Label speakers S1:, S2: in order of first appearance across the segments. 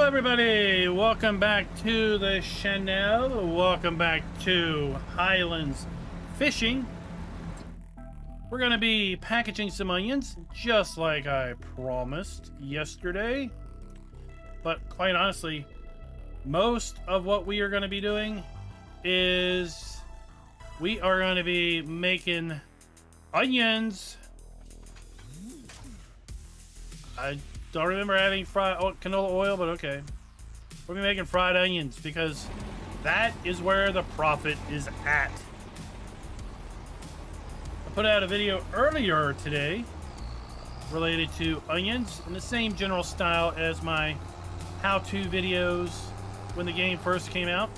S1: everybody, welcome back to the channel. Welcome back to Highlands Fishing. We're gonna be packaging some onions just like I promised yesterday, but quite honestly, most of what we are going to be doing is we are going to be making onions. I don't remember having fried canola oil, but okay. We're gonna be making fried onions because that is where the profit is at. I put out a video earlier today related to onions in the same general style as my how-to videos when the game first came out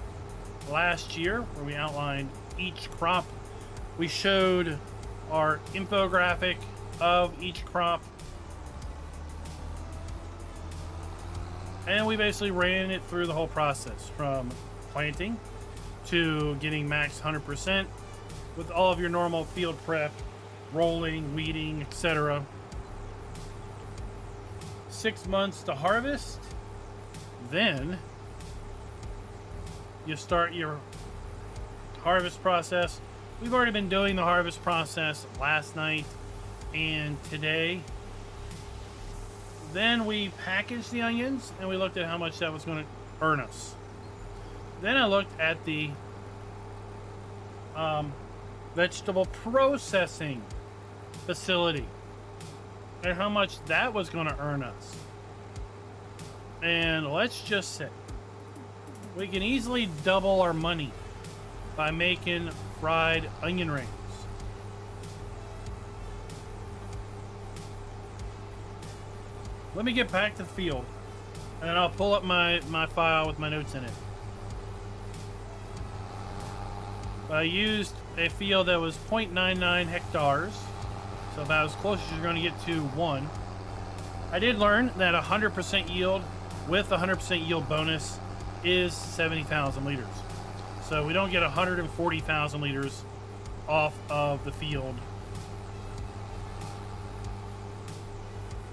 S1: last year, where we outlined each crop. We showed our infographic of each crop, and we basically ran it through the whole process from planting to getting max 100% with all of your normal field prep, rolling, weeding, etc. 6 months to harvest. Then you start your harvest process. We've already been doing the harvest process last night and today. Then we packaged the onions and we looked at how much that was going to earn us. Then I looked at the vegetable processing facility and how much that was going to earn us. And let's just say we can easily double our money by making fried onion rings. Let me get back to the field and I'll pull up my file with my notes in it. I used a field that was 0.99 hectares, so about as close as you're going to get to one. I did learn that 100% yield with 100% yield bonus is 70,000 liters. So we don't get 140,000 liters off of the field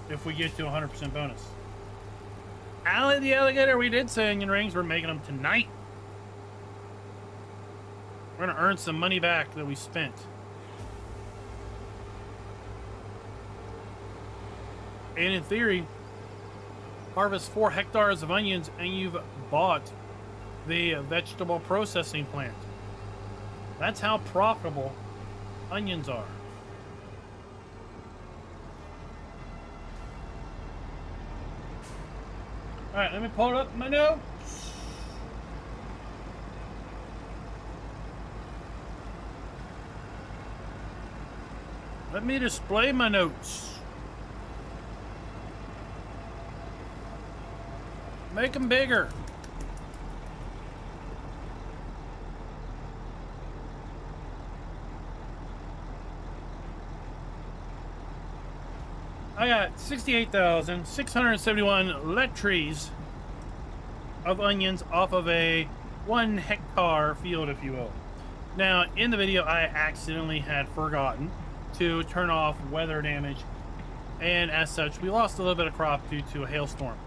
S1: if we get to 100% bonus. Allie the alligator, we did say onion rings. We're making them tonight. We're going to earn some money back that we spent. And in theory, harvest 4 hectares of onions and you've bought the vegetable processing plant. That's how profitable onions are. All right, let me pull it up my notes. Let me display my notes. Make them bigger. I got 68,671 trees of onions off of a 1 hectare field, if you will. Now, in the video, I accidentally had forgotten to turn off weather damage, and as such, we lost a little bit of crop due to a hailstorm.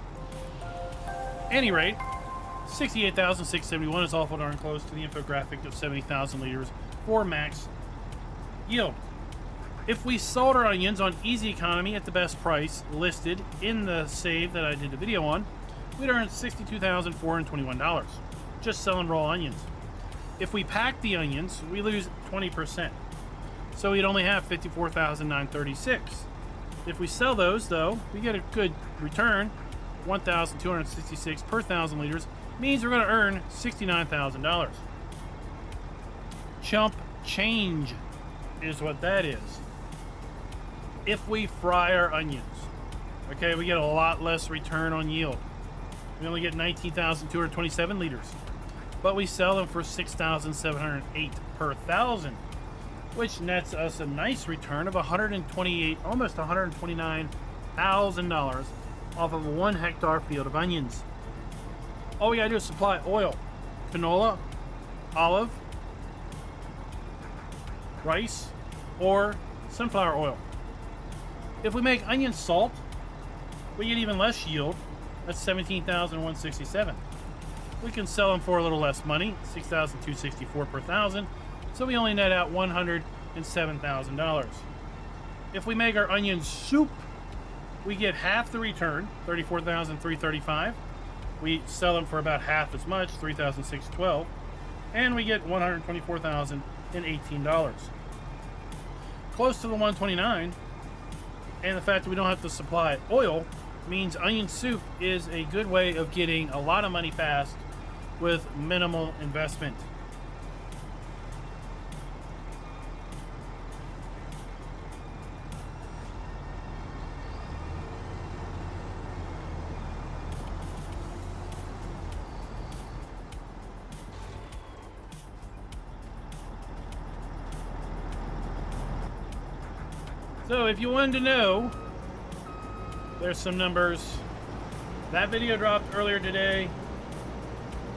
S1: Any rate, 68,671 is awful darn close to the infographic of 70,000 liters for max yield. If we sold our onions on easy economy at the best price listed in the save that I did the video on, we'd earn $62,421 just selling raw onions. If we pack the onions, we lose 20%. So we'd only have $54,936. If we sell those, though, we get a good return, $1,266 per 1,000 liters, means we're going to earn $69,000. Chump change is what that is. If we fry our onions, okay, we get a lot less return on yield. We only get 19,227 liters, but we sell them for $6,708 per 1,000, which nets us a nice return of $128, almost $129,000 off of a 1 hectare field of onions. All we gotta do is supply oil, canola, olive, rice, or sunflower oil. If we make onion salt, we get even less yield, That's 17,167. We can sell them for a little less money, 6,264 per thousand. So we only net out $107,000. If we make our onion soup, we get half the return, 34,335. We sell them for about half as much, 3,612, and we get $124,018. Close to the 129, and the fact that we don't have to supply oil means onion soup is a good way of getting a lot of money fast with minimal investment. So if you wanted to know, there's some numbers. That video dropped earlier today.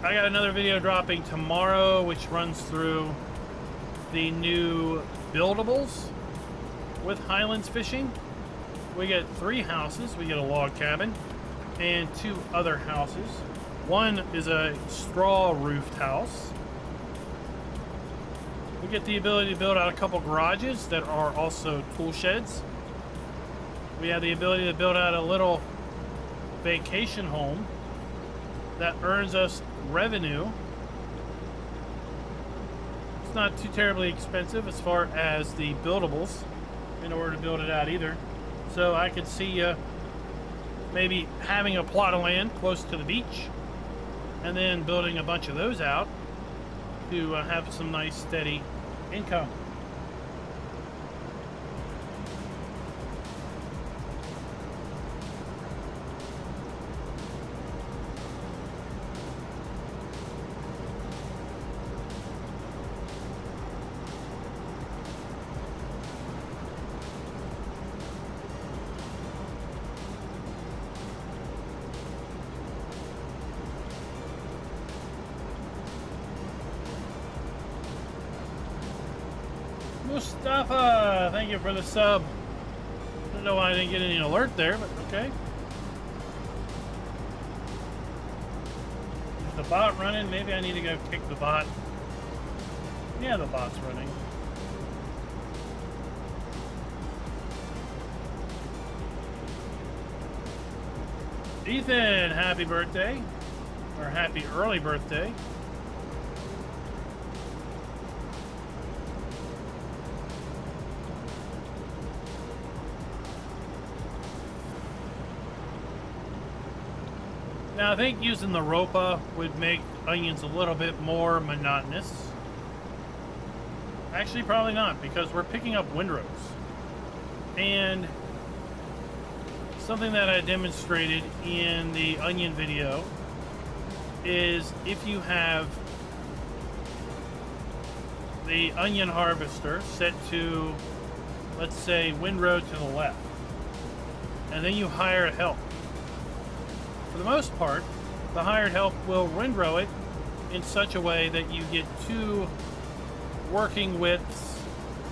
S1: I got another video dropping tomorrow, which runs through the new buildables with Highlands fishing. We get 3 houses. We get a log cabin and 2 other houses. One is a straw roofed house. We get the ability to build out a couple garages that are also tool sheds. We have the ability to build out a little vacation home that earns us revenue. It's not too terribly expensive as far as the buildables in order to build it out either. So I could see maybe having a plot of land close to the beach and then building a bunch of those out to have some nice steady income. Mustafa, thank you for the sub. I don't know why I didn't get any alert there, but okay. Is the bot running? Maybe I need to go kick the bot. Yeah, the bot's running. Ethan, happy birthday. Or happy early birthday. Now, I think using the ropa would make onions a little bit more monotonous. Actually, probably not, because we're picking up windrows. And something that I demonstrated in the onion video is if you have the onion harvester set to, let's say, windrow to the left, and then you hire help. For the most part, the hired help will windrow it in such a way that you get 2 working widths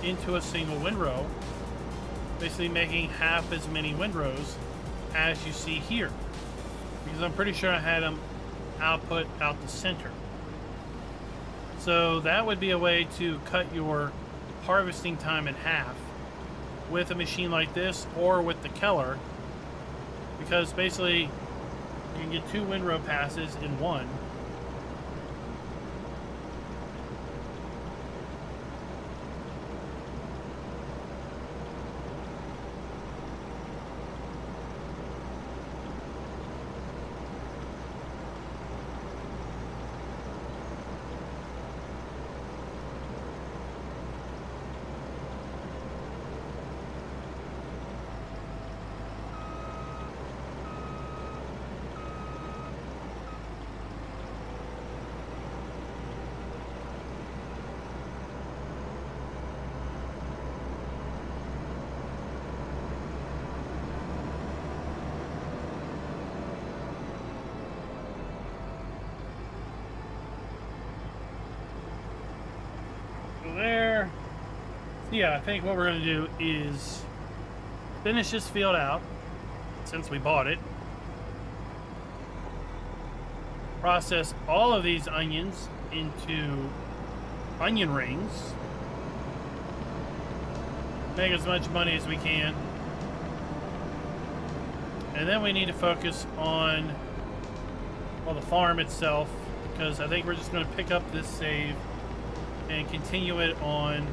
S1: into a single windrow, basically making half as many windrows as you see here. Because I'm pretty sure I had them output out the center. So that would be a way to cut your harvesting time in half with a machine like this or with the Keller, because basically you can get 2 windrow passes in one. There. Yeah, I think what we're going to do is finish this field out since we bought it. process all of these onions into onion rings. Make as much money as we can. And then we need to focus on, well, the farm itself, because I think we're just going to pick up this save and continue it on.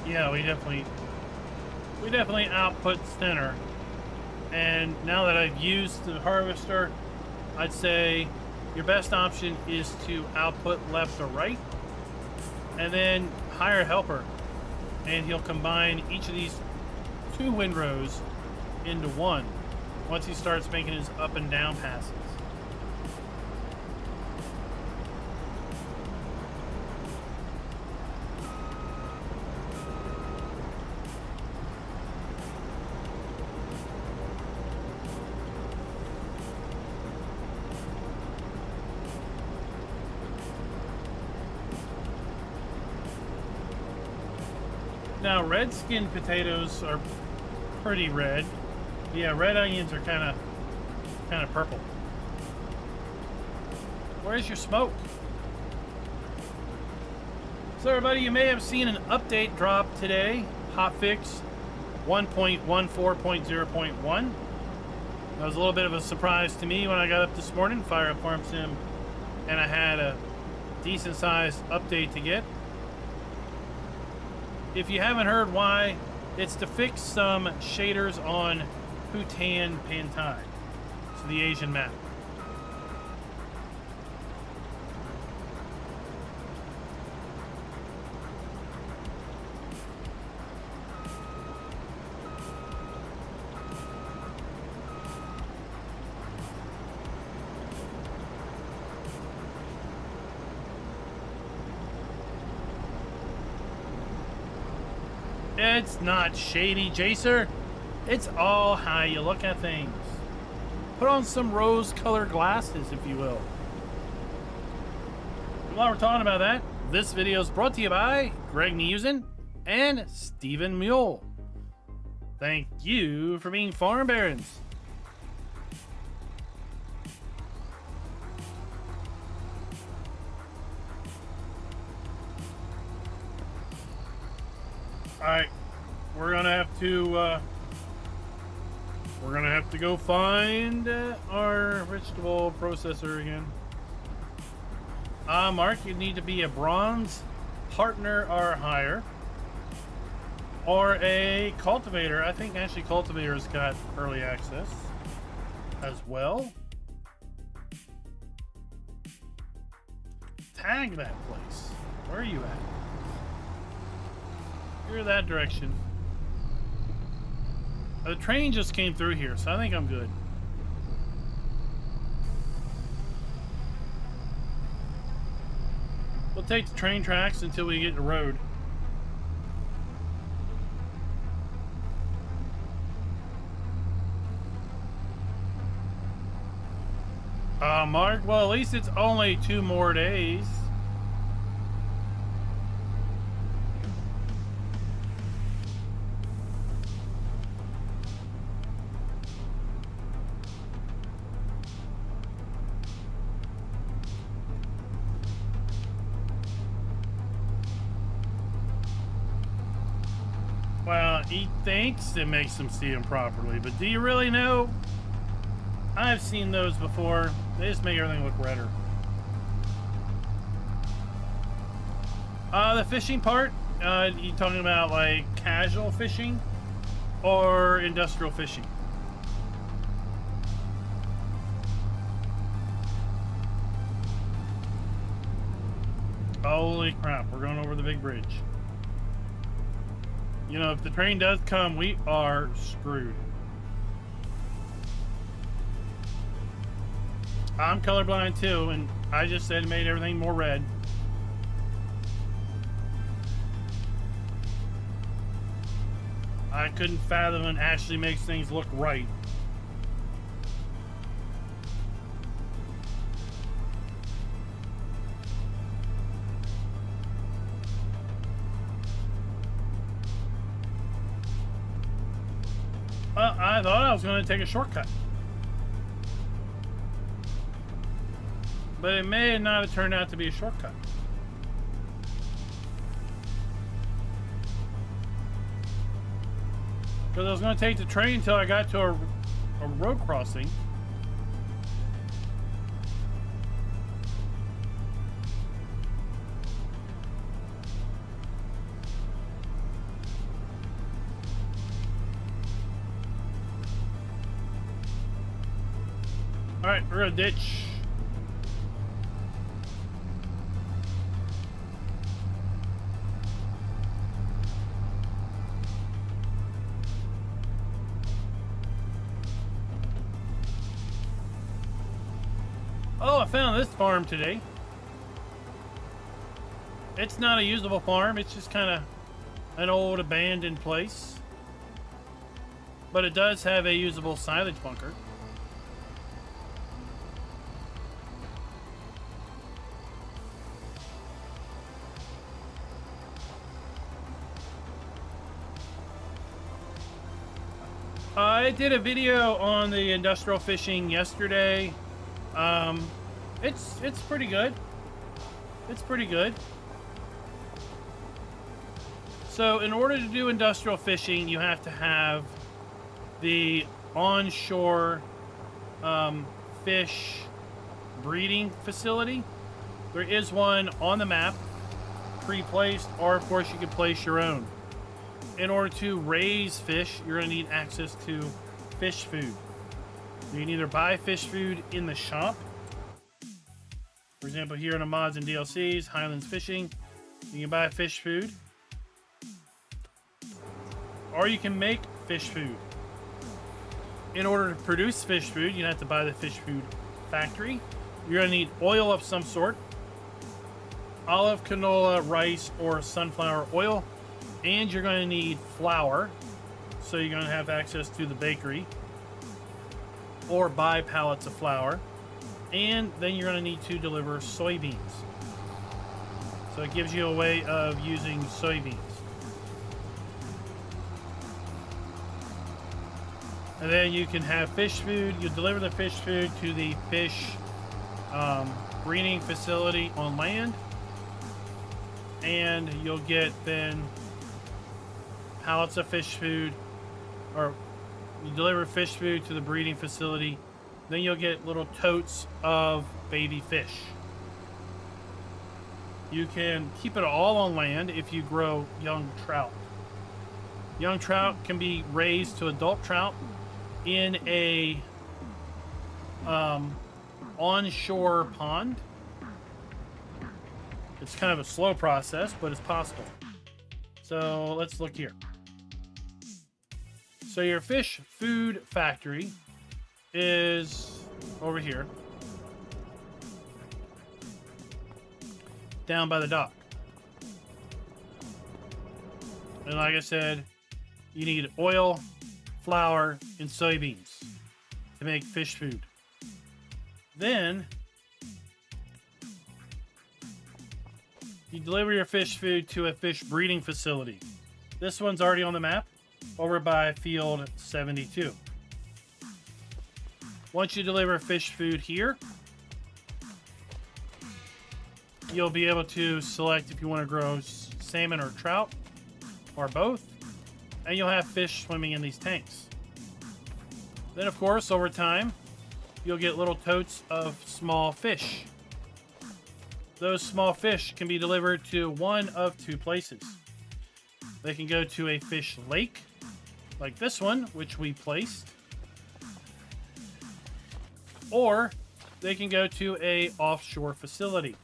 S1: Yeah, we definitely output thinner. And now that I've used the harvester, I'd say your best option is to output left or right, and then hire a helper, and he'll combine each of these 2 windrows into one once he starts making his up and down passes. Now, red-skinned potatoes are pretty red. Yeah, red onions are kind of purple. Where's your smoke? So, everybody, you may have seen an update drop today. Hotfix 1.14.0.1. That was a little bit of a surprise to me when I got up this morning, fire up Farm Sim, and I had a decent-sized update to get. If you haven't heard why, it's to fix some shaders on Bhutan Pantai, so the Asian map. It's not shady, Jacer. It's all how you look at things. Put on some rose-colored glasses, if you will. And while we're talking about that, this video is brought to you by Greg Neusen and Stephen Mule. Thank you for being farm barons. Alright, we're gonna have to go find our vegetable processor again. Mark, you need to be a bronze partner or higher, or a cultivator. I think actually cultivator's got early access as well. Tag that place. Where are you at? You're that direction. The train just came through here, so I think I'm good. We'll take the train tracks until we get the road. Mark, well, at least it's only 2 more days. Well, he thinks it makes him see him properly, but do you really know? I've seen those before. They just make everything look redder. The fishing part, you talking about like casual fishing or industrial fishing? Holy crap, we're going over the big bridge. You know, if the train does come, we are screwed. I'm colorblind too, and I just said it made everything more red. I couldn't fathom it actually makes things look right. I thought I was going to take a shortcut. But it may not have turned out to be a shortcut. Because I was going to take the train until I got to a road crossing. Alright, we're going to ditch. Oh, I found this farm today. It's not a usable farm. It's just kind of an old abandoned place. But it does have a usable silage bunker. I did a video on the industrial fishing yesterday. It's pretty good. It's pretty good. So in order to do industrial fishing, you have to have the onshore fish breeding facility. There is one on the map, pre-placed, or of course you can place your own. In order to raise fish, you're going to need access to fish food. You can either buy fish food in the shop. For example, here in the mods and DLCs, Highlands Fishing, you can buy fish food. Or you can make fish food. In order to produce fish food, you have to buy the fish food factory. You're going to need oil of some sort. Olive, canola, rice, or sunflower oil. And you're going to need flour. So you're going to have access to the bakery. Or buy pallets of flour. And then you're going to need to deliver soybeans. So it gives you a way of using soybeans. And then you can have fish food. You deliver the fish food to the fish breeding facility on land. And you'll get then pallets of fish food, or you deliver fish food to the breeding facility. Then you'll get little totes of baby fish. You can keep it all on land if you grow young trout. Young trout can be raised to adult trout in a onshore pond. It's kind of a slow process, but it's possible. So let's look here. So your fish food factory is over here, down by the dock. And like I said, you need oil, flour, and soybeans to make fish food. Then you deliver your fish food to a fish breeding facility. This one's already on the map, over by field 72. Once you deliver fish food here, you'll be able to select if you want to grow salmon or trout, or both, and you'll have fish swimming in these tanks. Then, of course, over time, you'll get little totes of small fish. Those small fish can be delivered to one of two places. They can go to a fish lake, like this one, which we placed, or they can go to a offshore facility.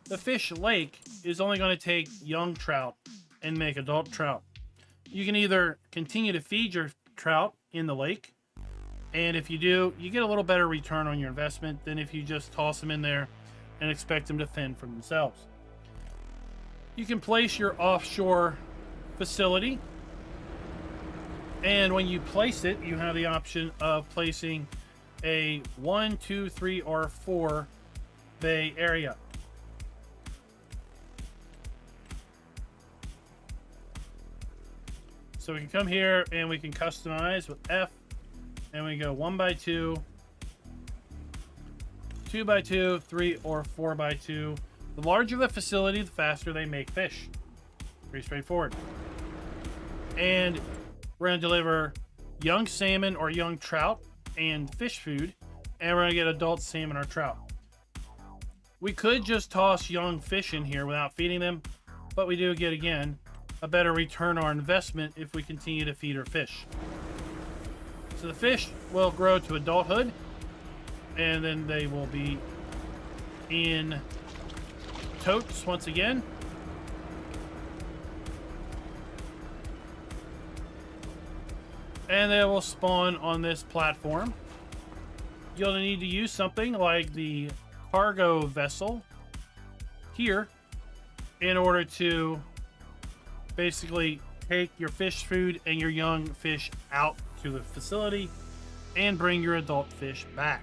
S1: The fish lake is only going to take young trout and make adult trout. You can either continue to feed your trout in the lake, and if you do, you get a little better return on your investment than if you just toss them in there and expect them to fend for themselves. You can place your offshore facility, and when you place it, you have the option of placing a 1, 2, 3, or 4 bay area. So we can come here and we can customize with F, and we go 1 by 2, 2 by 2, 3, or 4 by 2. The larger the facility, the faster they make fish. Pretty straightforward. And we're going to deliver young salmon or young trout and fish food, and we're going to get adult salmon or trout. We could just toss young fish in here without feeding them, but we do get, again, a better return on our investment if we continue to feed our fish. So the fish will grow to adulthood, and then they will be in totes once again. And they will spawn on this platform. You'll need to use something like the cargo vessel here in order to basically take your fish food and your young fish out to the facility and bring your adult fish back.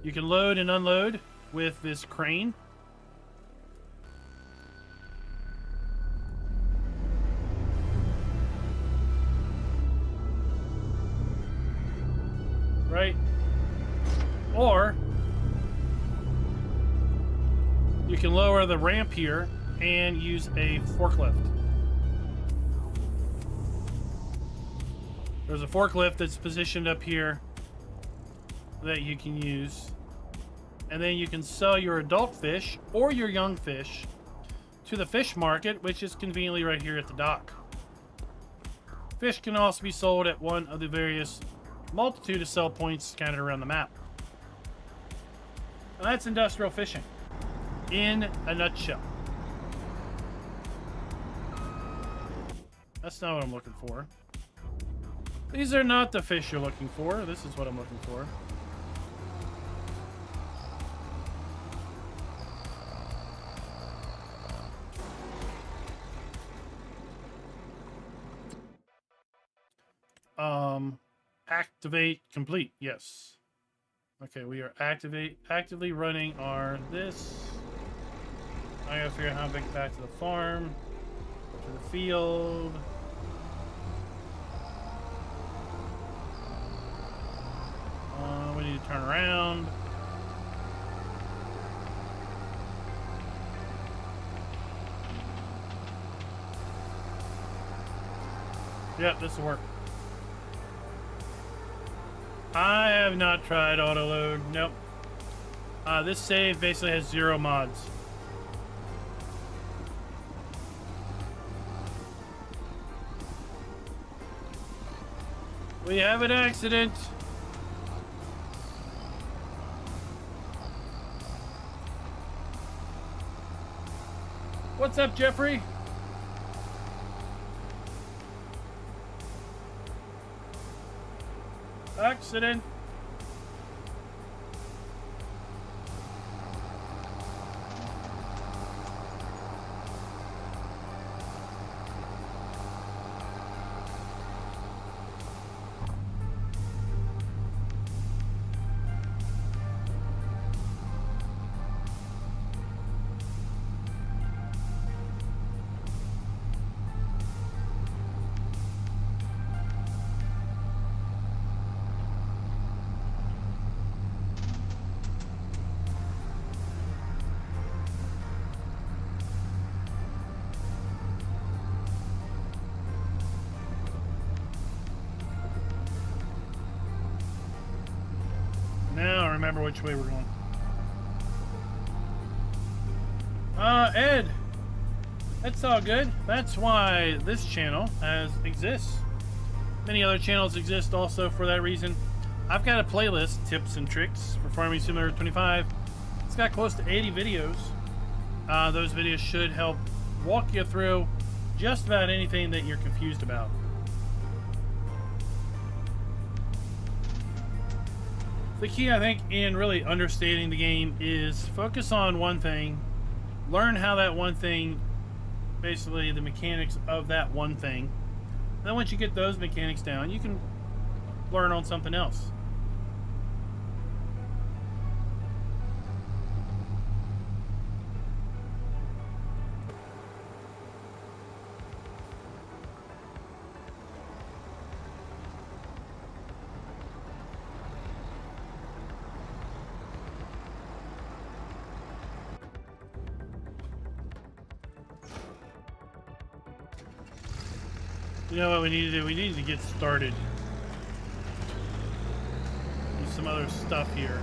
S1: You can load and unload with this crane. Right? Or you can lower the ramp here and use a forklift. There's a forklift that's positioned up here that you can use. And then you can sell your adult fish or your young fish to the fish market, which is conveniently right here at the dock. Fish can also be sold at one of the various multitude of sell points scattered around the map. And that's industrial fishing in a nutshell. That's not what I'm looking for. These are not the fish you're looking for. This is what I'm looking for. Activate complete. Yes. Okay, we are actively running our this. I gotta figure out how to get back to the farm, to the field. We need to turn around. Yep, this will work. I have not tried auto load. Nope. This save basically has 0 mods. We have an accident. What's up, Jeffrey? Accident. Now I remember which way we're going. Ed, that's all good. That's why this channel exists. Many other channels exist also for that reason. I've got a playlist, tips and tricks for Farming Simulator 25. It's got close to 80 videos. Those videos should help walk you through just about anything that you're confused about. The key, I think, in really understanding the game is focus on one thing, learn how that one thing, basically the mechanics of that one thing. And then once you get those mechanics down, you can learn on something else. You know what we need to do? We need to get started. Do some other stuff here.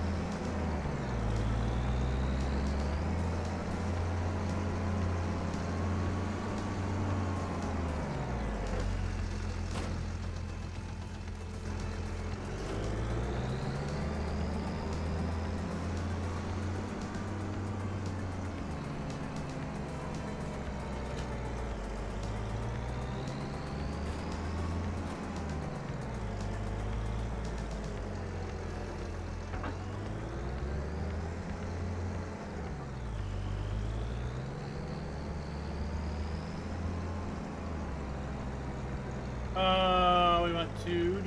S1: We want to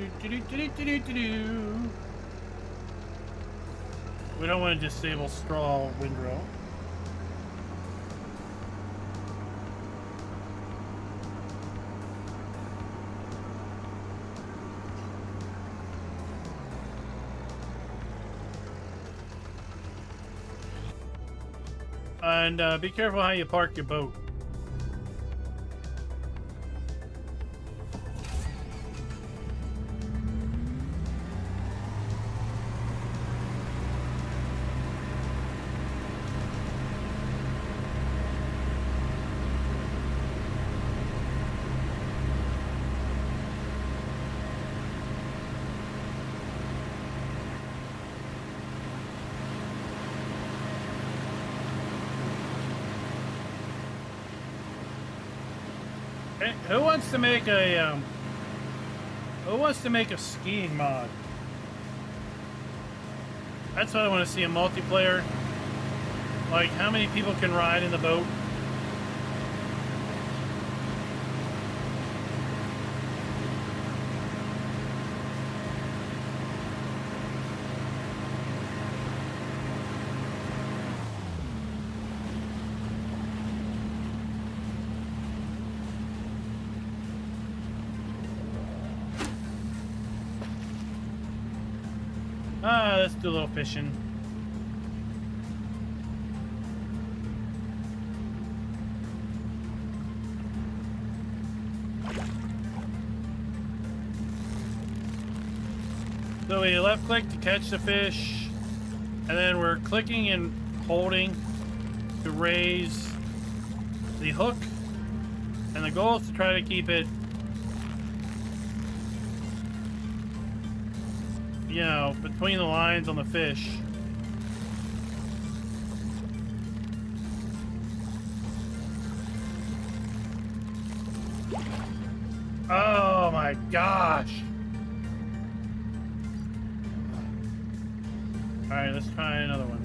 S1: We don't want to disable straw windrow. And be careful how you park your boat. Who wants to make a skiing mod? That's what I want to see, a multiplayer. Like, how many people can ride in the boat? Let's do a little fishing. So we left click to catch the fish, and then we're clicking and holding to raise the hook, and the goal is to try to keep it, you know, between the lines on the fish. Oh my gosh. All right, let's try another one.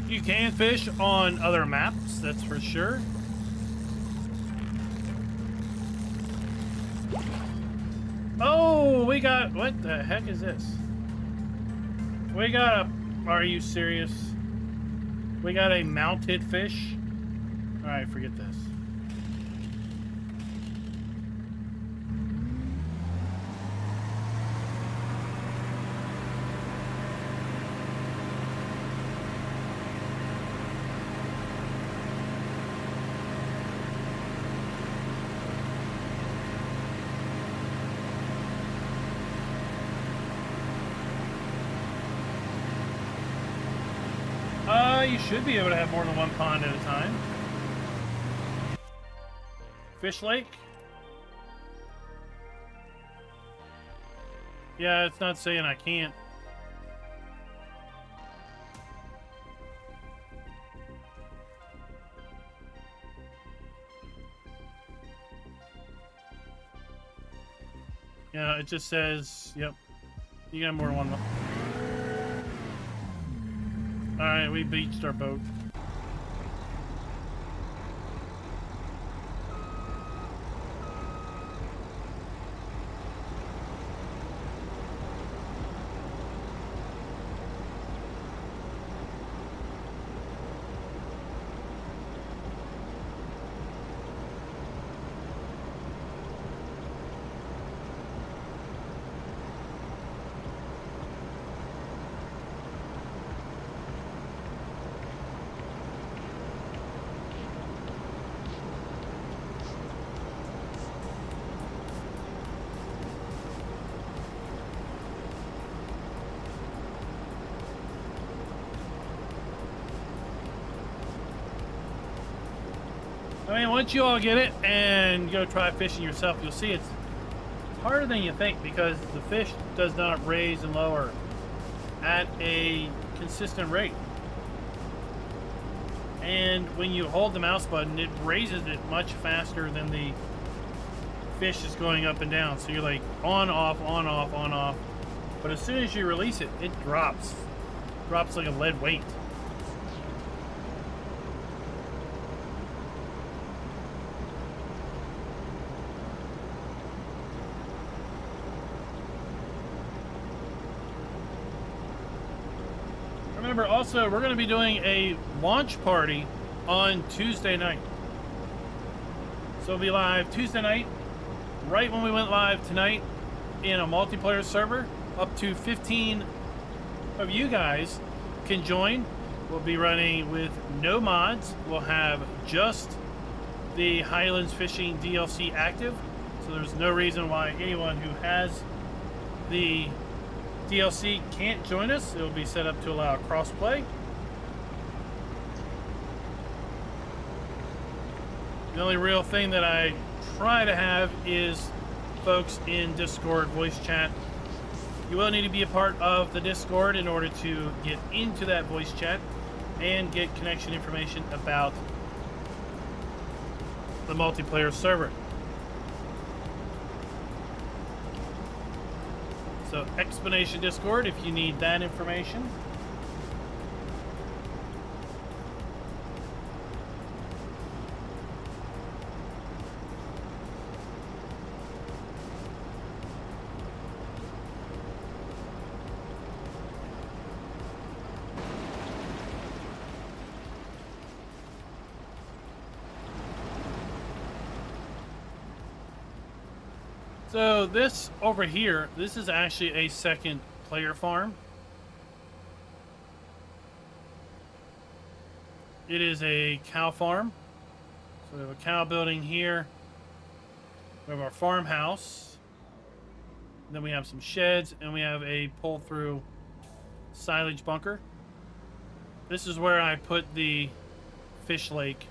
S1: You can fish on other maps, that's for sure. Oh, we got, what the heck is this? We got a, are you serious? We got a mounted fish? All right, forget this. You should be able to have more than one pond at a time. Fish lake? Yeah, it's not saying I can't. Yeah, it just says, yep, you got more than one. Alright, we beached our boat. I mean, once you all get it and go try fishing yourself, you'll see it's harder than you think because the fish does not raise and lower at a consistent rate. And when you hold the mouse button, it raises it much faster than the fish is going up and down. So you're like on, off, on, off, on, off. But as soon as you release it, it drops. Drops like a lead weight. Remember, also, we're going to be doing a launch party on Tuesday night. So we'll be live Tuesday night, right when we went live tonight, in a multiplayer server. Up to 15 of you guys can join. We'll be running with no mods. We'll have just the Highlands fishing DLC active. So there's no reason why anyone who has the DLC can't join us. It will be set up to allow crossplay. The only real thing that I try to have is folks in Discord voice chat. You will need to be a part of the Discord in order to get into that voice chat and get connection information about the multiplayer server. So, Explanation Discord if you need that information. So this over here, this is actually a second player farm. It is a cow farm. So we have a cow building here. We have our farmhouse. Then we have some sheds and we have a pull-through silage bunker. This is where I put the fish lake.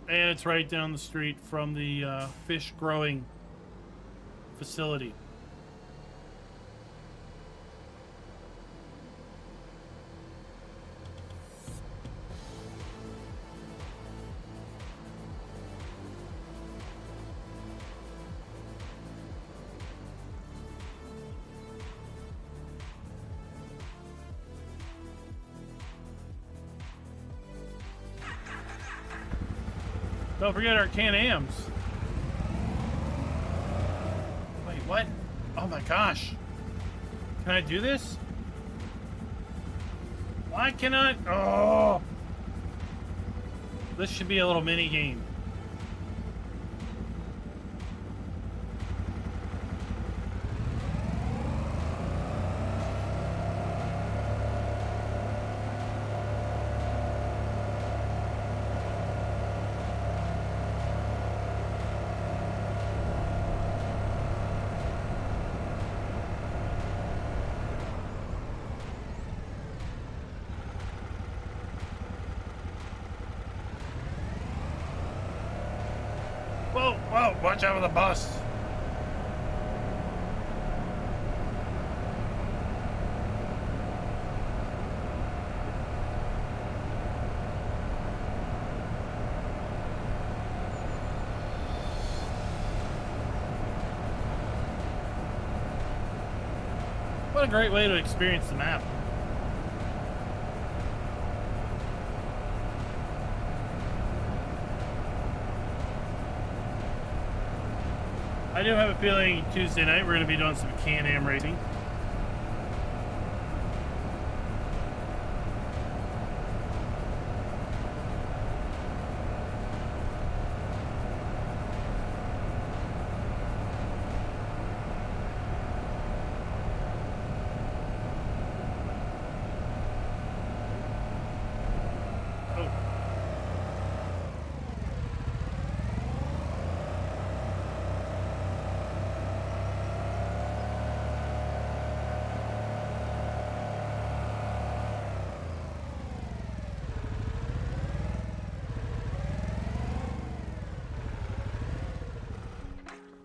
S1: And it's right down the street from the fish growing facility. Don't forget our Can-Ams. Wait, what? Oh my gosh. Can I do this? Why cannot? Oh! This should be a little mini game. Whoa, watch out for the bus. What a great way to experience the map. I do have a feeling Tuesday night we're going to be doing some Can-Am racing.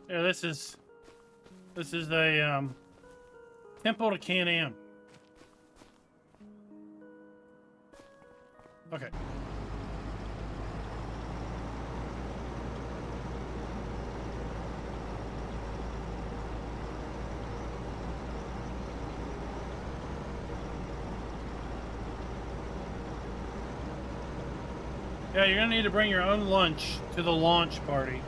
S1: Yeah, this is a temple to Can-Am. Okay. Yeah, you're gonna need to bring your own lunch to the launch party.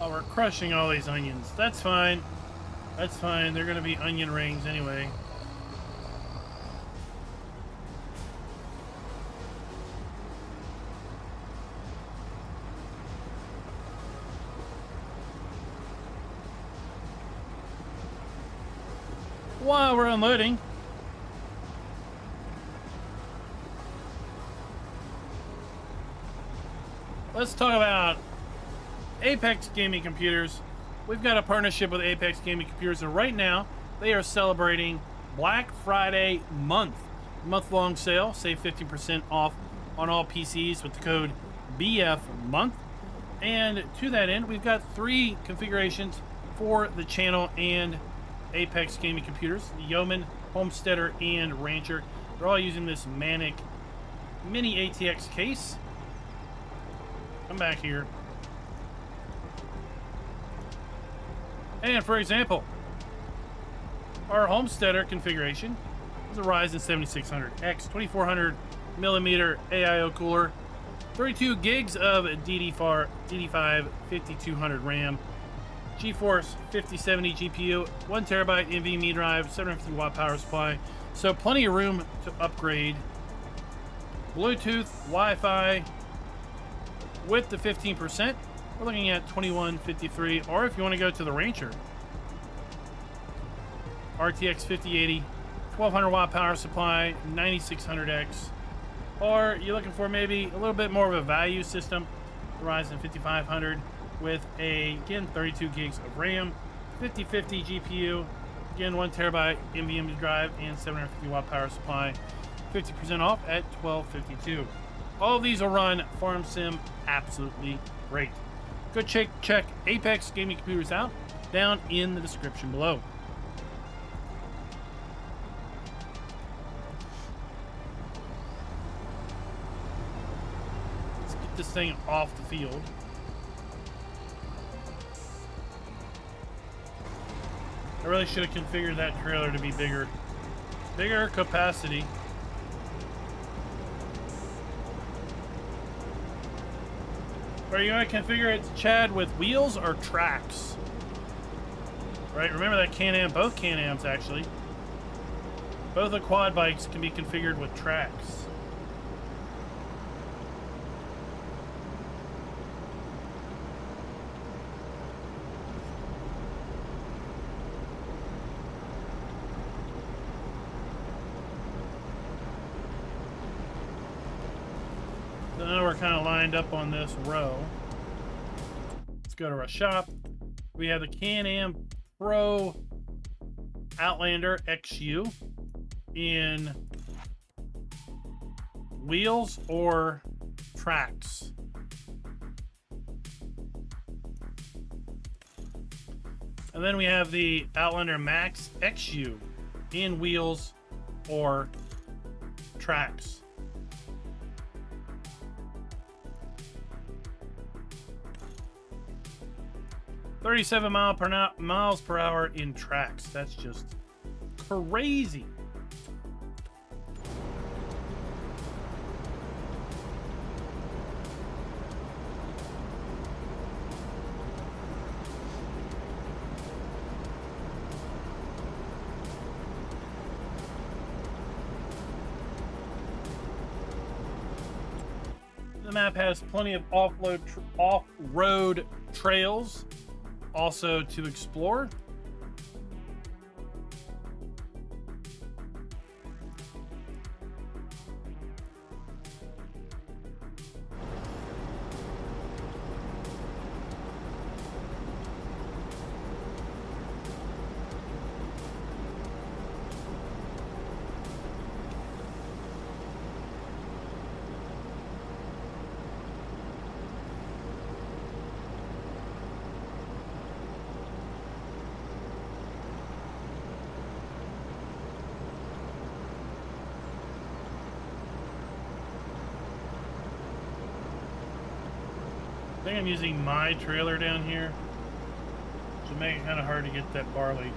S1: Oh, we're crushing all these onions. That's fine. That's fine. They're going to be onion rings anyway. While we're unloading, let's talk about Apex Gaming Computers. We've got a partnership with Apex Gaming Computers, and right now they are celebrating Black Friday month-long sale. Save 15% off on all PCs with the code BFMonth. And to that end, we've got 3 configurations for the channel and Apex Gaming Computers: the Yeoman, Homesteader, and Rancher. They're all using this Manic Mini ATX case. Come back here. And for example, our Homesteader configuration is a Ryzen 7600X, 2400 millimeter AIO cooler, 32 gigs of DD5 5200 RAM, GeForce 5070 GPU, 1 terabyte NVMe drive, 750 watt power supply, so plenty of room to upgrade. Bluetooth, Wi-Fi with the 15%. We're looking at $2153, or if you want to go to the Rancher, RTX 5080, 1200 watt power supply, 9600X, or you're looking for maybe a little bit more of a value system, Ryzen 5500 with again 32 gigs of RAM, 5050 GPU, again 1 terabyte NVMe drive, and 750 watt power supply, 50% off at $1252. All of these will run Farm Sim absolutely great. Go check Apex Gaming Computers out down in the description below. Let's get this thing off the field. I really should have configured that trailer to be bigger. Bigger capacity. Are you going to configure it, Chad, with wheels or tracks? Right, remember that Can-Am, both Can-Ams actually. Both the quad bikes can be configured with tracks. So now we're kind of lined up on this row. Let's go to our shop. We have the Can-Am Pro Outlander XU in wheels or tracks. And then we have the Outlander Max XU in wheels or tracks. $37 miles per hour in tracks. That's just crazy. The map has plenty of off-road trails also to explore. I think I'm using my trailer down here to make it kind of hard to get that barley.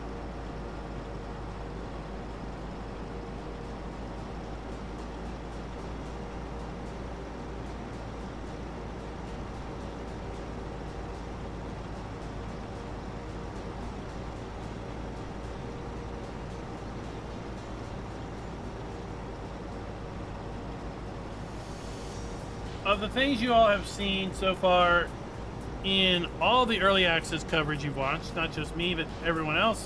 S1: Of the things you all have seen so far in all the early access coverage you've watched, not just me, but everyone else,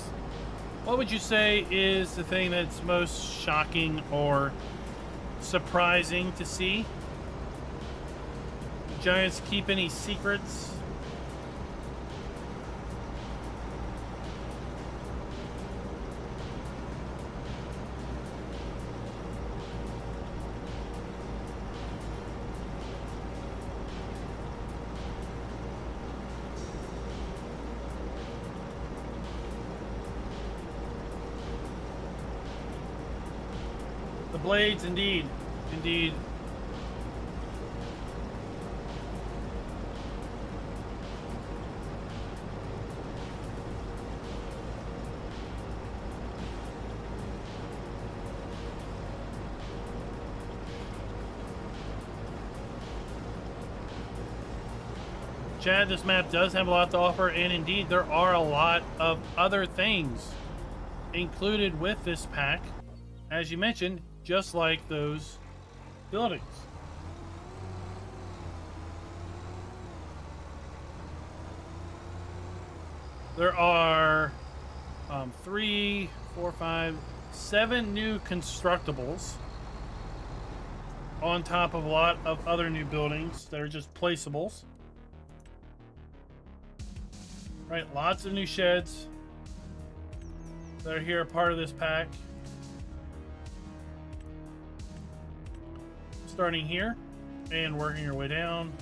S1: what would you say is the thing that's most shocking or surprising to see? Do Giants keep any secrets? Blades, indeed. Indeed. Chad, this map does have a lot to offer, and indeed there are a lot of other things included with this pack, as you mentioned, just like those buildings. There are 3, 4, 5, 7 new constructibles on top of a lot of other new buildings that are just placeables. Right, lots of new sheds that are here, part of this pack. Starting here and working your way down.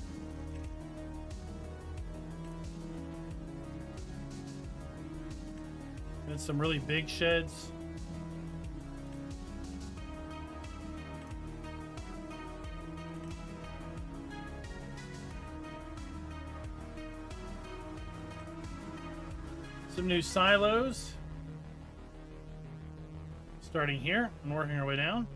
S1: And some really big sheds. Some new silos. Starting here and working our way down.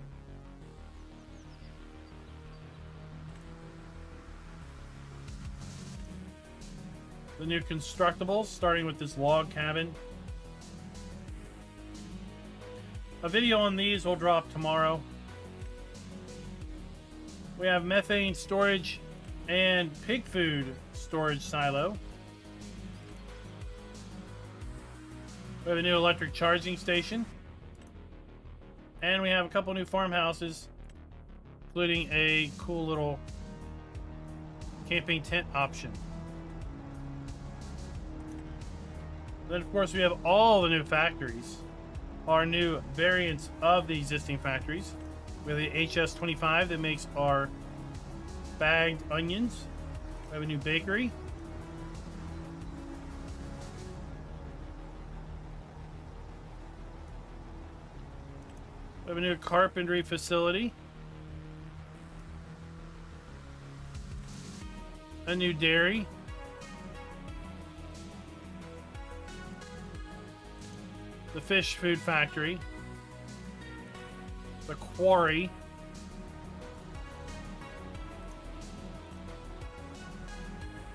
S1: The new constructibles, starting with this log cabin. A video on these will drop tomorrow. We have methane storage and pig food storage silo. We have a new electric charging station. And we have a couple new farmhouses, including a cool little camping tent option. Then, of course, we have all the new factories, our new variants of the existing factories. We have the HS25 that makes our bagged onions. We have a new bakery. We have a new carpentry facility. A new dairy. The fish food factory. The quarry.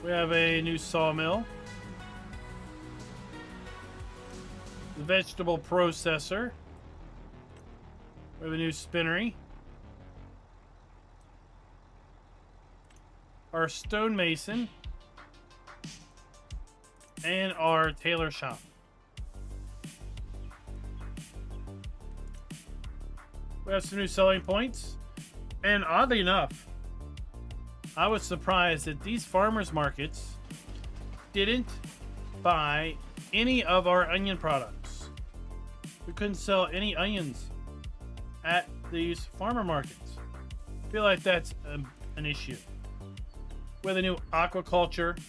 S1: We have a new sawmill. The vegetable processor. We have a new spinnery. Our stonemason. And our tailor shop. We have some new selling points. And oddly enough, I was surprised that these farmers markets didn't buy any of our onion products. We couldn't sell any onions at these farmer markets. I feel like that's an issue. We have a new aquaculture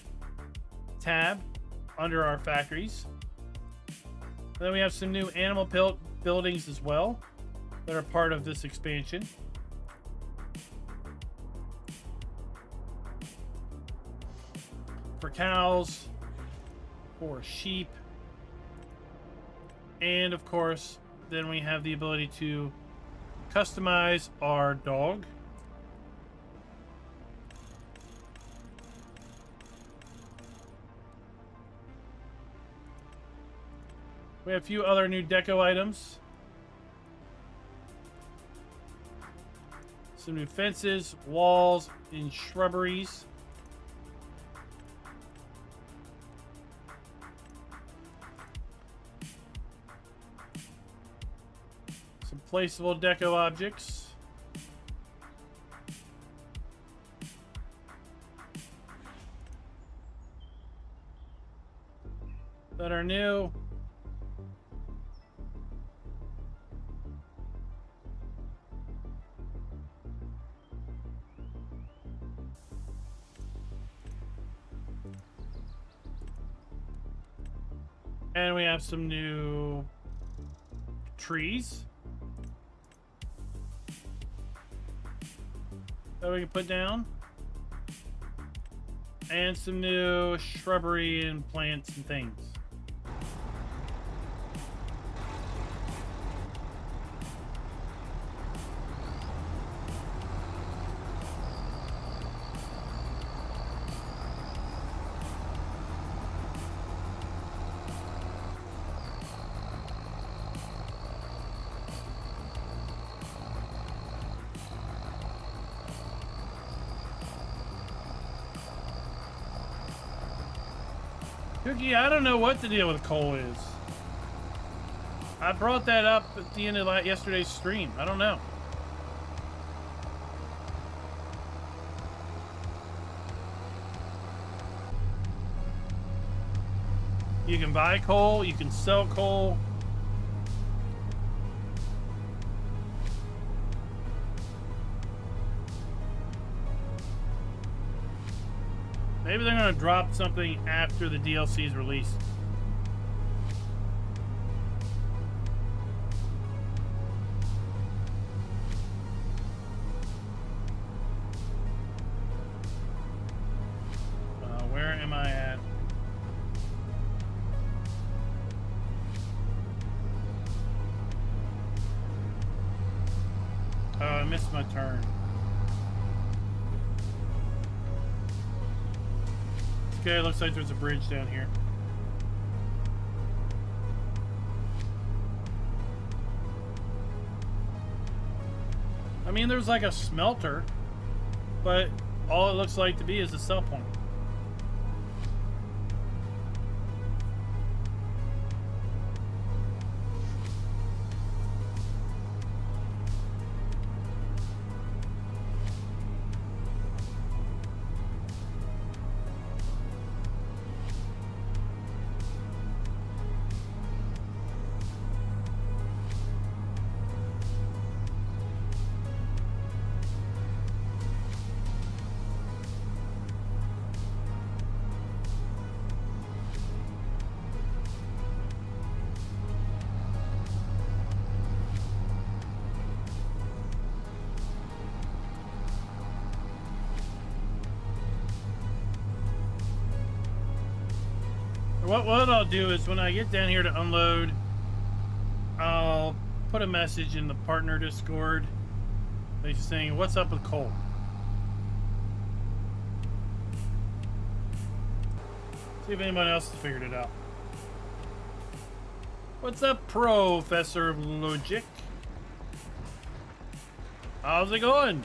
S1: tab under our factories. And then we have some new animal buildings as well that are part of this expansion. For cows, for sheep, and of course, then we have the ability to customize our dog. We have a few other new deco items. Some new fences, walls, and shrubberies. Some placeable deco objects. That are new. And we have some new trees that we can put down. And some new shrubbery and plants and things. Cookie, I don't know what the deal with coal is. I brought that up at the end of yesterday's stream. I don't know. You can buy coal, you can sell coal. Maybe they're going to drop something after the DLC is released. Where am I at? Oh, I missed my turn. Okay, looks like there's a bridge down here. I mean, there's like a smelter, but all it looks like to be is a sell point. What I'll do is when I get down here to unload, I'll put a message in the partner Discord saying, "What's up with coal?" See if anyone else has figured it out. What's up, Professor of Logic? How's it going?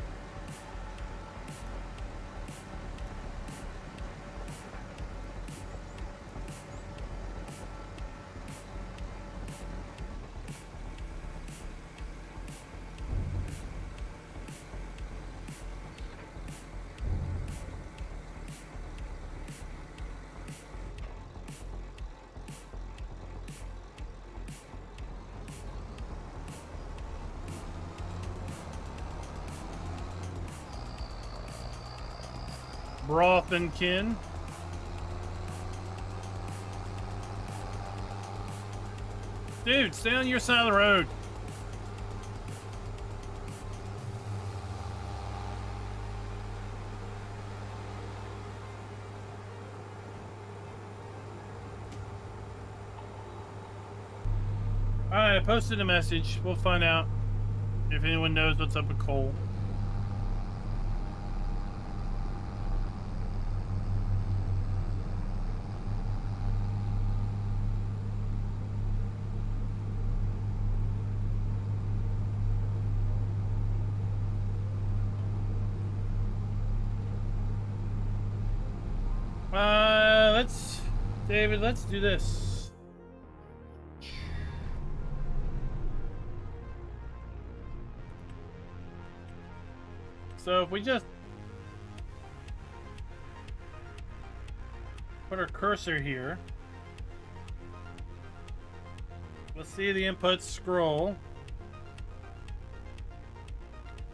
S1: Broth and kin. Dude, stay on your side of the road. Alright, I posted a message. We'll find out if anyone knows what's up with coal. David, let's do this. So if we just put our cursor here, let's see the inputs scroll.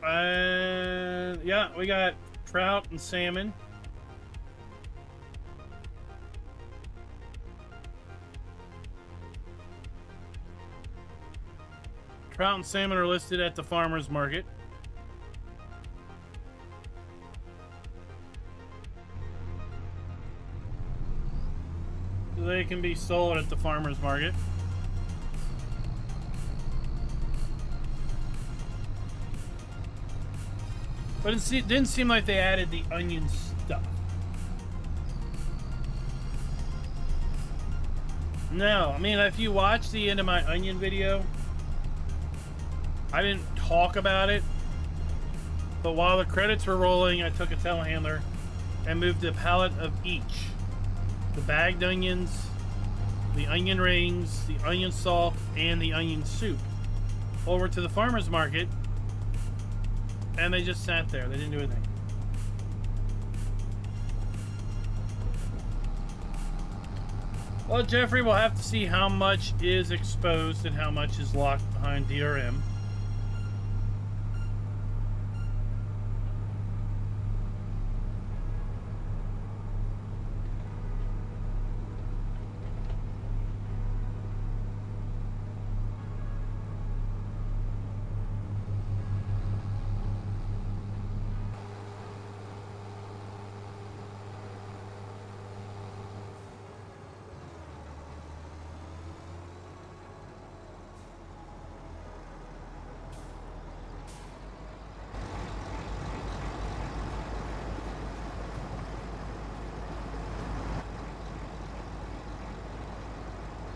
S1: And yeah, we got trout and salmon. Trout and salmon are listed at the farmer's market. So they can be sold at the farmer's market. But it didn't seem like they added the onion stuff. No, I mean, if you watch the end of my onion video, I didn't talk about it, but while the credits were rolling, I took a telehandler and moved a pallet of each. The bagged onions, the onion rings, the onion salt, and the onion soup over to the farmer's market, and they just sat there. They didn't do anything. Well, Jeffrey, we'll have to see how much is exposed and how much is locked behind DRM.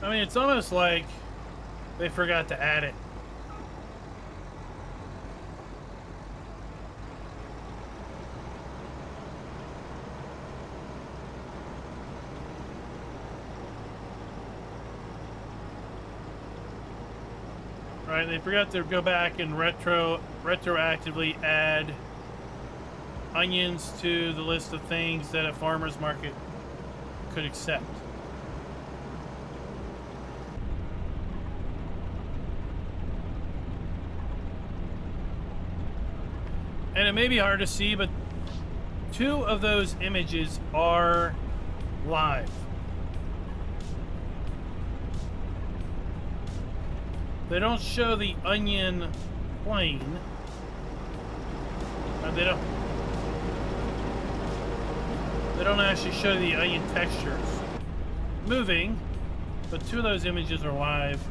S1: I mean, it's almost like they forgot to add it. Right, they forgot to go back and retroactively add onions to the list of things that a farmer's market could accept. And it may be hard to see, but 2 of those images are live. They don't show the onion plane. They don't actually show the onion textures moving, but 2 of those images are live.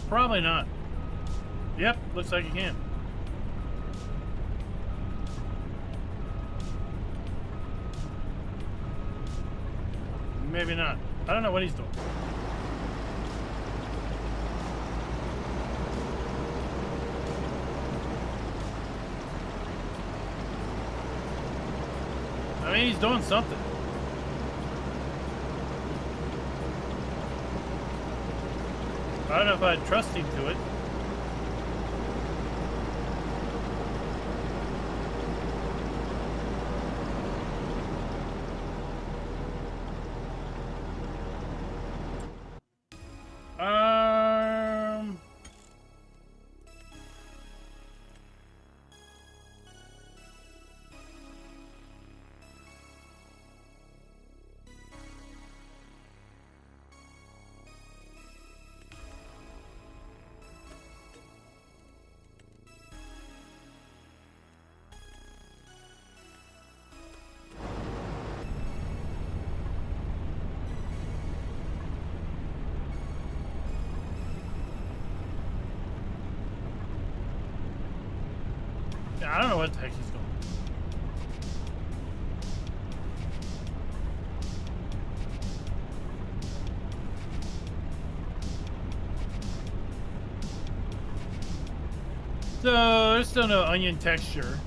S1: Probably not. Yep, looks like you can. Maybe not. I don't know what he's doing. I mean, he's doing something. I don't know if I'd trust him to it. I don't know what the heck he's doing. So there's still no onion texture.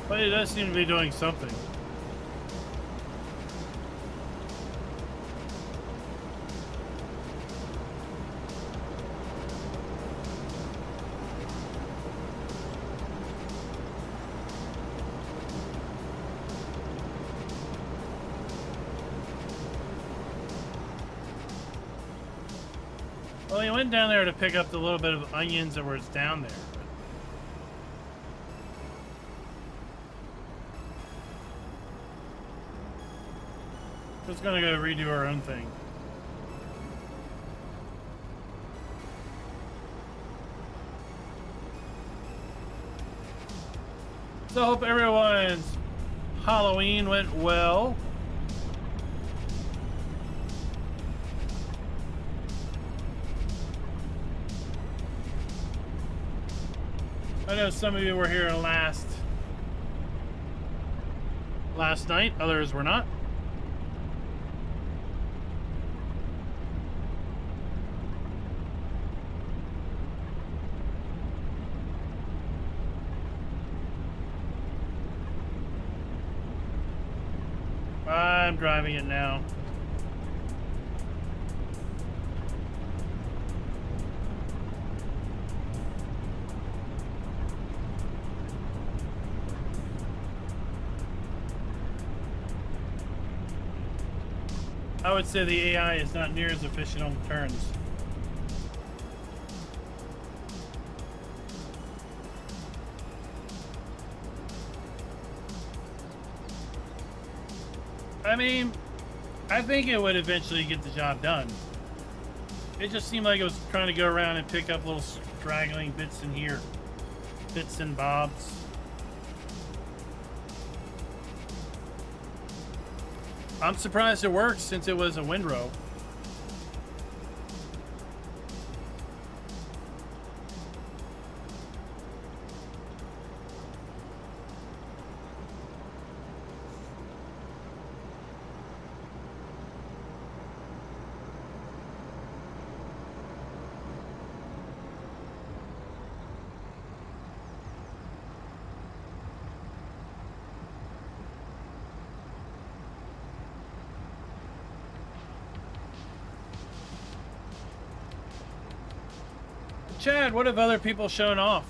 S1: But it does seem to be doing something. Well, he went down there to pick up the little bit of onions that were down there. Just gonna go redo our own thing. So I hope everyone's Halloween went well. I know some of you were here last night, others were not. I'm driving it now. I would say the AI is not near as efficient on the turns. I mean, I think it would eventually get the job done. It just seemed like it was trying to go around and pick up little straggling bits in here. Bits and bobs. I'm surprised it works since it was a windrow. Chad, what have other people shown off?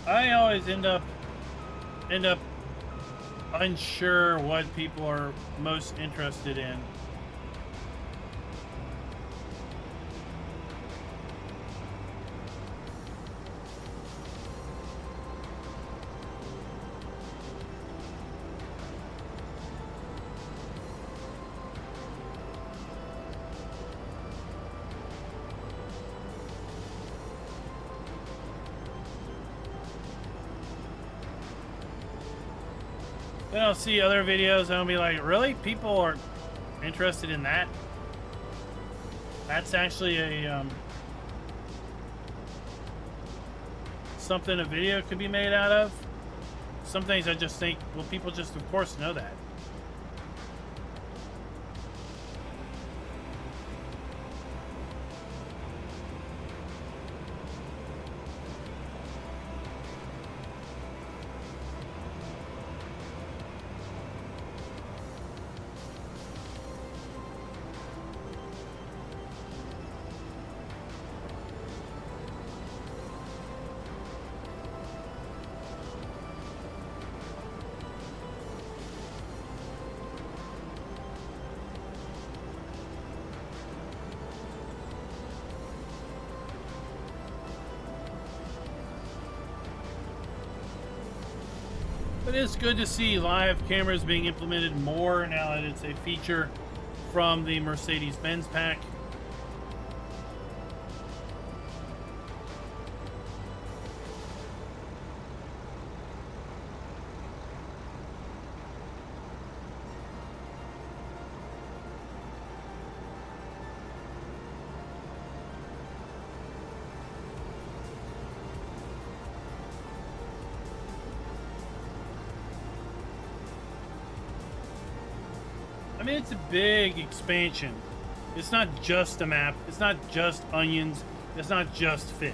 S1: I always end up unsure what people are most interested in. Then I'll see other videos and I'll be like, really? People are interested in that? That's actually a something a video could be made out of? Some things I just think, well, people just of course know that. It is good to see live cameras being implemented more now that it's a feature from the Mercedes-Benz pack. I mean, it's a big expansion. It's not just a map. It's not just onions. It's not just fish.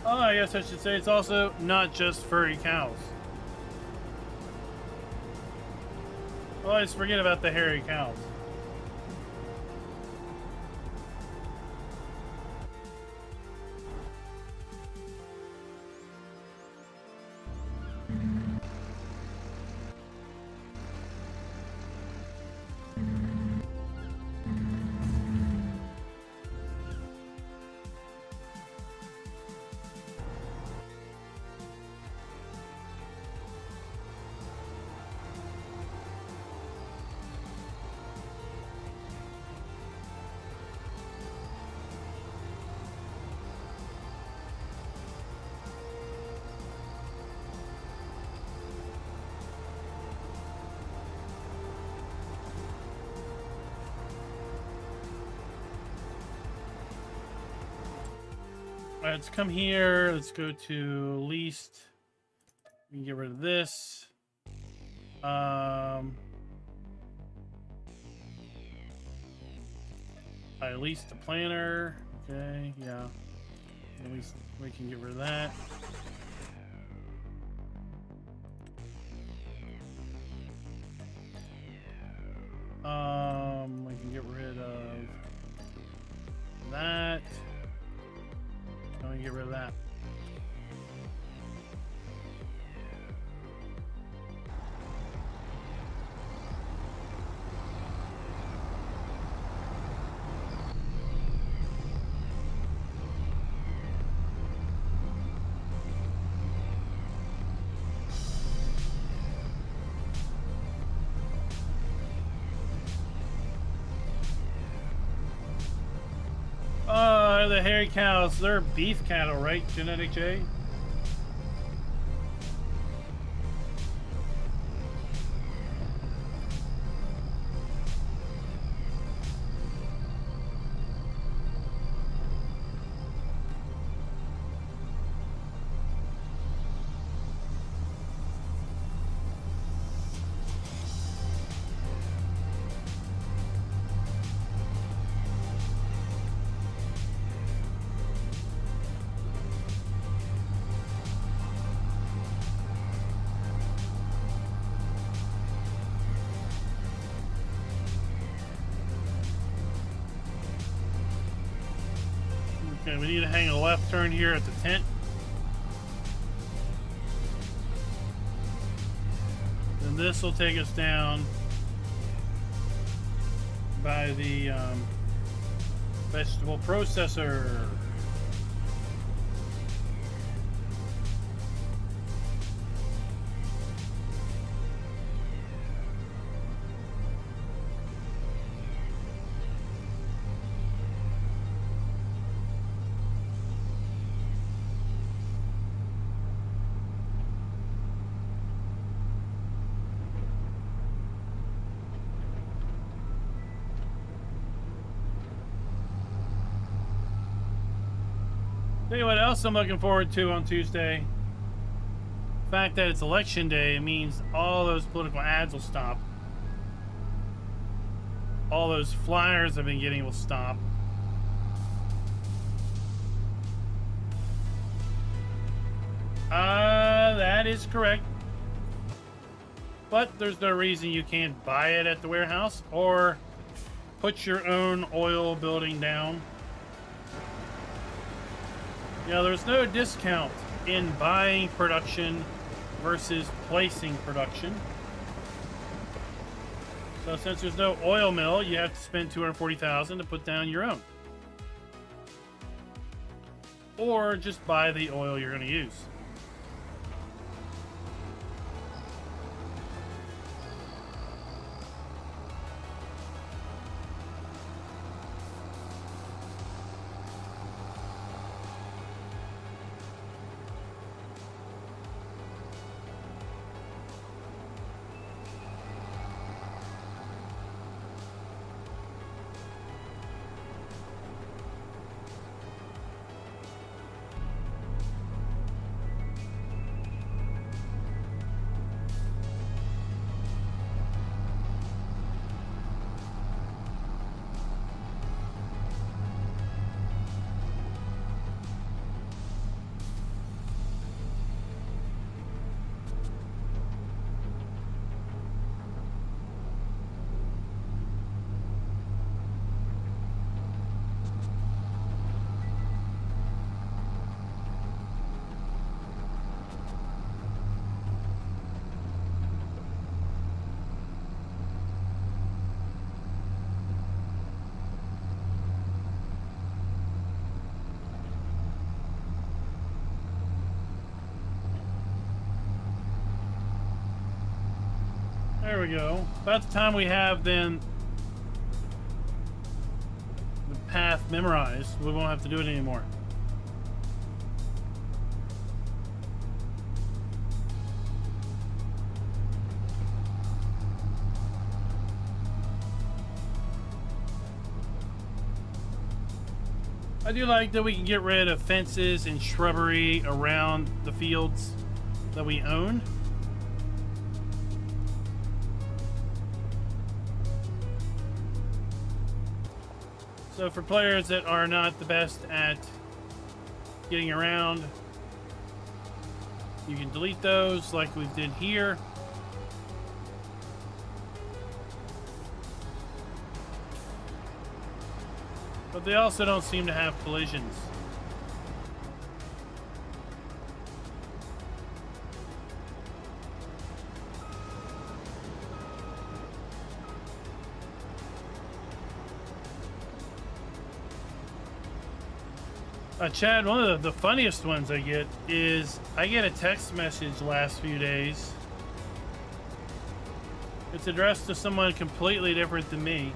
S1: Oh, I guess I should say it's also not just furry cows. I always forget about the hairy cows. All right, let's come here. Let's go to least. We can get rid of this. I leased the planner. Okay, yeah. At least we can get rid of that. We can get rid of that. And we can get rid of that. The hairy cows, they're beef cattle, right? Genetic J? Okay, we need to hang a left turn here at the tent. Then this will take us down by the vegetable processor. Tell you what else I'm looking forward to on Tuesday. The fact that it's election day means all those political ads will stop. All those flyers I've been getting will stop. That is correct. But there's no reason you can't buy it at the warehouse or put your own oil building down. You know, there's no discount in buying production versus placing production. So since there's no oil mill, you have to spend $240,000 to put down your own. Or just buy the oil you're going to use. There we go. About the time we have then the path memorized, we won't have to do it anymore. I do like that we can get rid of fences and shrubbery around the fields that we own. So for players that are not the best at getting around, you can delete those like we did here. But they also don't seem to have collisions. Chad, one of the funniest ones I get is I get a text message the last few days. It's addressed to someone completely different than me.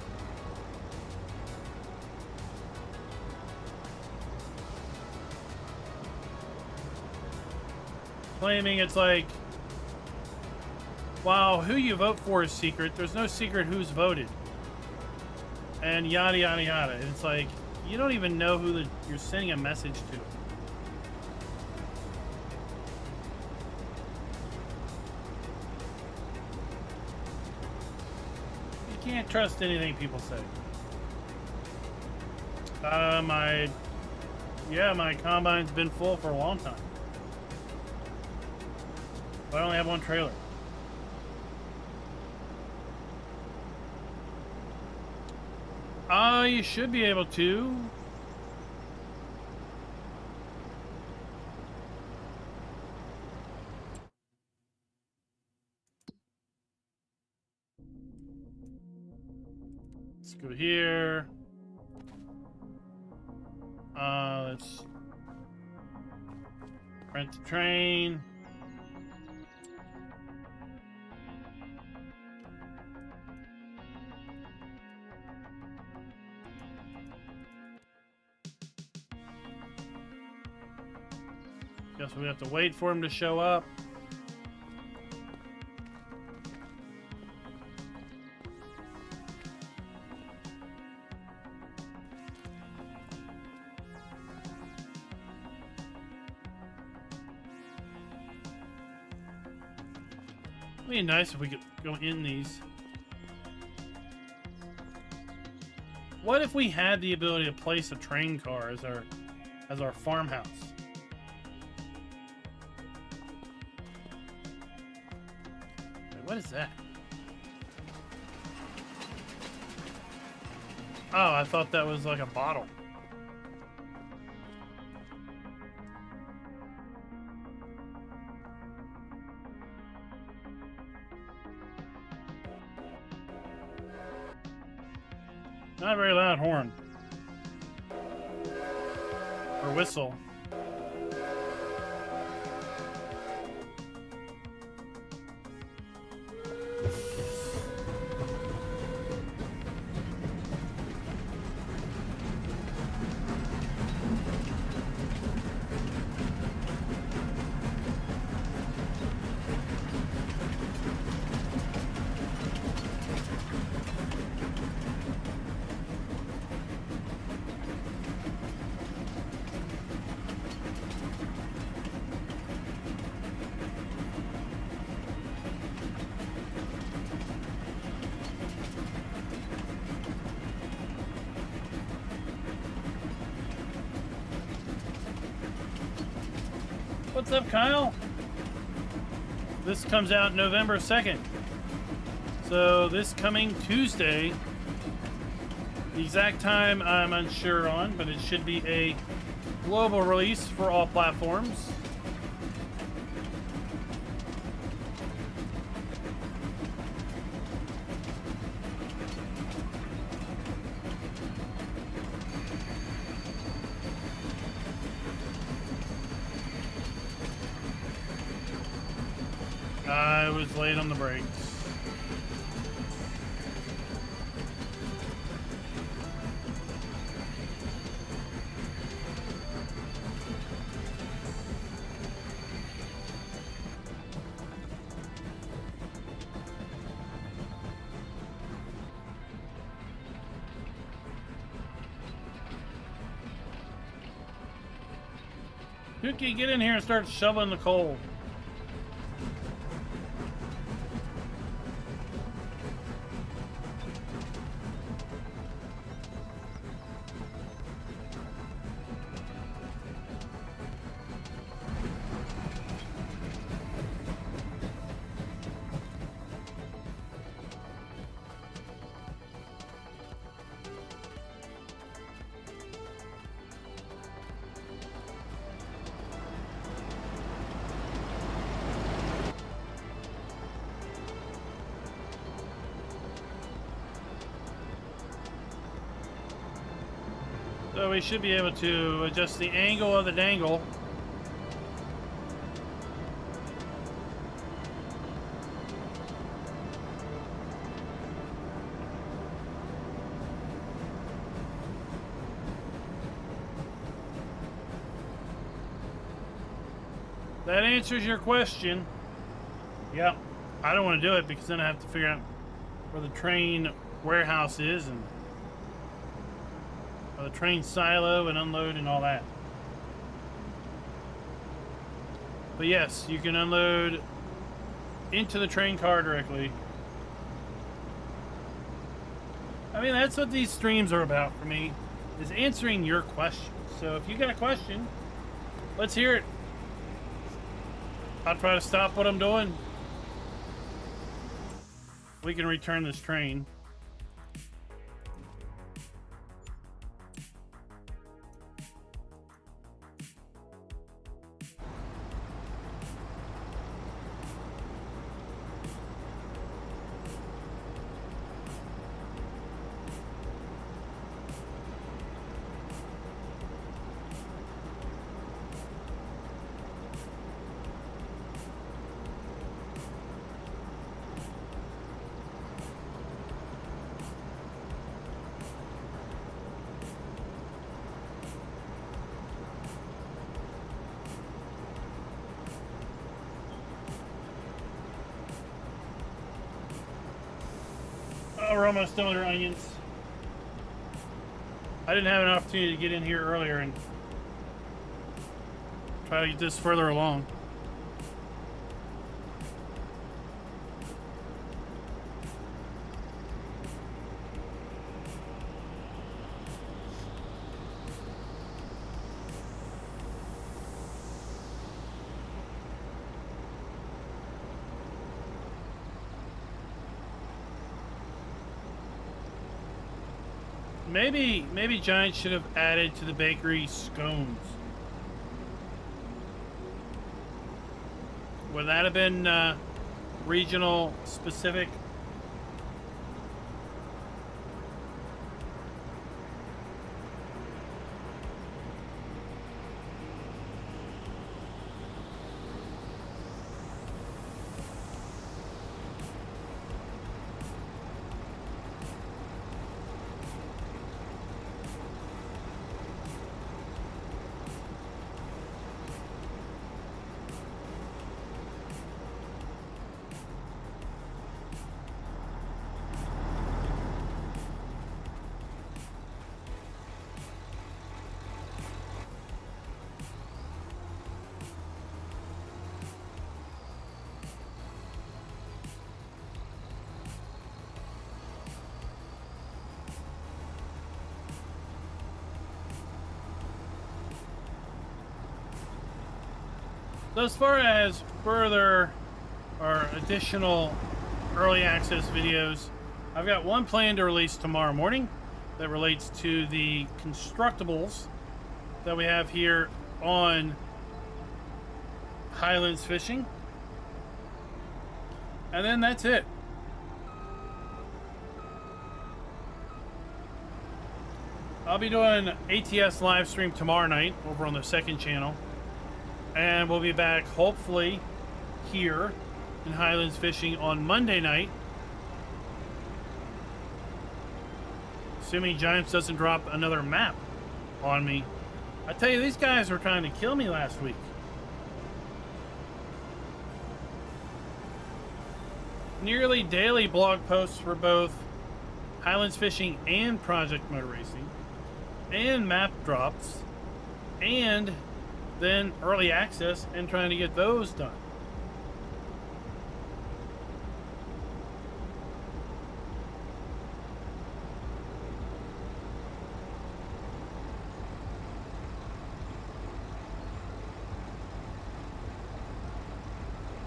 S1: Claiming it's like, wow, who you vote for is secret. There's no secret who's voted. And yada, yada, yada. And it's like, you don't even know who you're sending a message to. You can't trust anything people say. My combine's been full for a long time. But I only have one trailer. You should be able to. Let's go here. Let's rent the train. Guess we have to wait for him to show up. It'd be nice if we could go in these. What if we had the ability to place a train car as our farmhouse? What is that? Oh, I thought that was like a bottle. Not a very loud horn. Or whistle. What's up, Kyle? This comes out November 2nd. So this coming Tuesday, the exact time I'm unsure on, but it should be a global release for all platforms. I was late on the brakes. Cookie, get in here and start shoveling the coal. So we should be able to adjust the angle of the dangle. That answers your question. Yep. I don't want to do it because then I have to figure out where the train warehouse is and the train silo and unload and all that. But yes, you can unload into the train car directly. I mean, that's what these streams are about for me, is answering your questions. So if you got a question, let's hear it. I'll try to stop what I'm doing. We can return this train. Oh, we're almost done with our onions. I didn't have an opportunity to get in here earlier and try to get this further along. Maybe Giant should have added to the bakery scones. Would that have been regional specific? So as far as further or additional early access videos, I've got one planned to release tomorrow morning that relates to the constructibles that we have here on Highlands Fishing. And then that's it. I'll be doing ATS live stream tomorrow night over on the second channel. And we'll be back, hopefully, here in Highlands Fishing on Monday night. Assuming Giants doesn't drop another map on me. I tell you, these guys were trying to kill me last week. Nearly daily blog posts for both Highlands Fishing and Project Motor Racing. And map drops. And then early access and trying to get those done.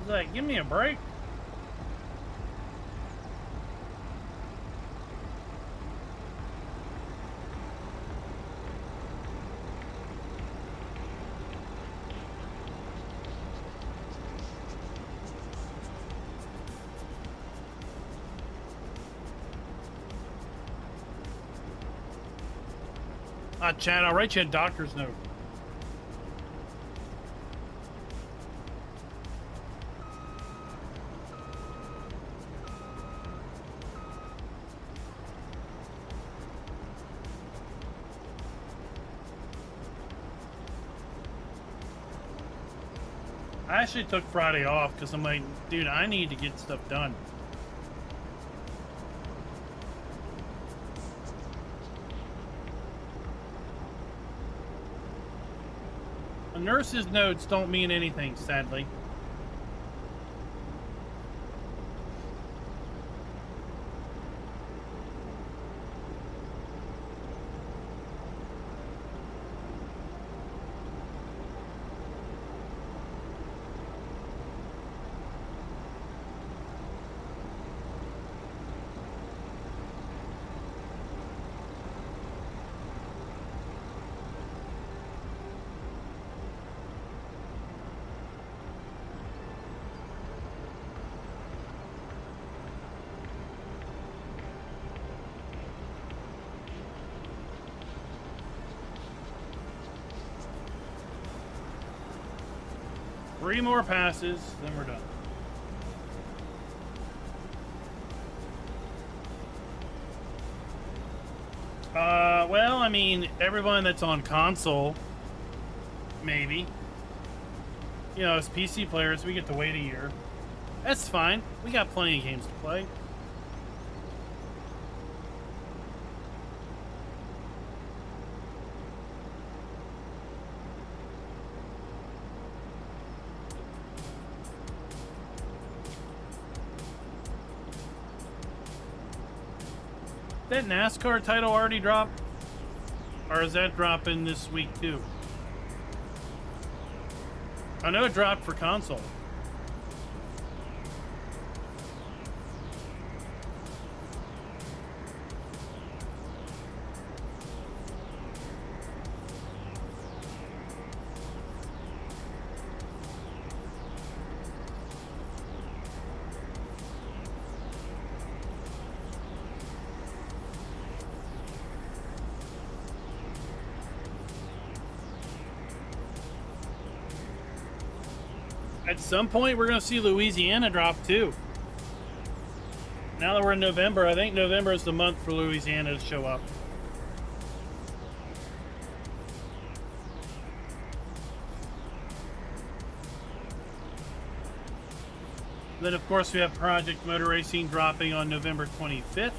S1: It's like, give me a break. Chad, I'll write you a doctor's note. I actually took Friday off because I'm like, dude, I need to get stuff done. A nurse's notes don't mean anything, sadly. Three more passes, then we're done. Well, I mean, everyone that's on console, maybe. You know, as PC players, we get to wait a year. That's fine. We got plenty of games to play. That NASCAR title already dropped? Or is that dropping this week too? I know it dropped for console. At some point, we're going to see Louisiana drop too. Now that we're in November, I think November is the month for Louisiana to show up. Then, of course, we have Project Motor Racing dropping on November 25th.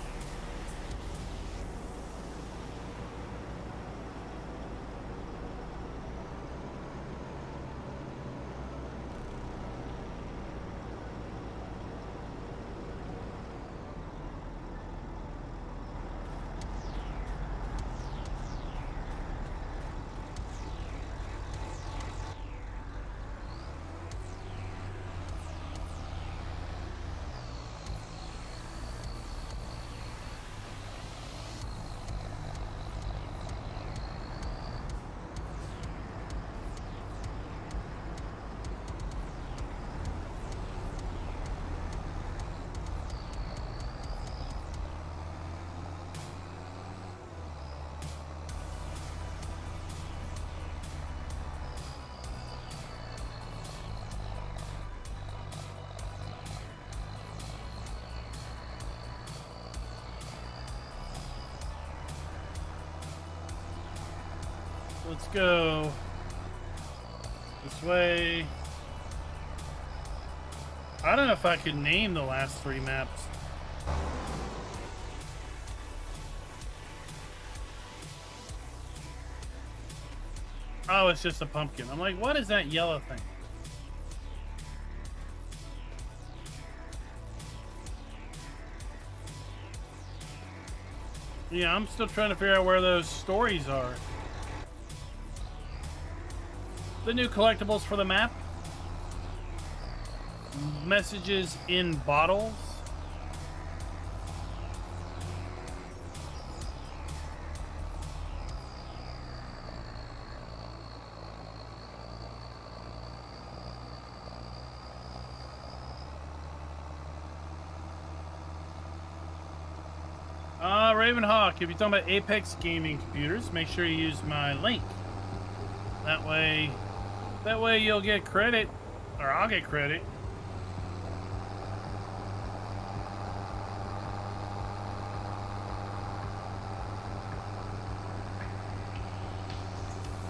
S1: Let's go this way. I don't know if I could name the last three maps. Oh, it's just a pumpkin. I'm like, what is that yellow thing? Yeah, I'm still trying to figure out where those stories are. The new collectibles for the map. Messages in bottles. Ravenhawk, if you're talking about Apex gaming computers, make sure you use my link. That way you'll get credit, or I'll get credit.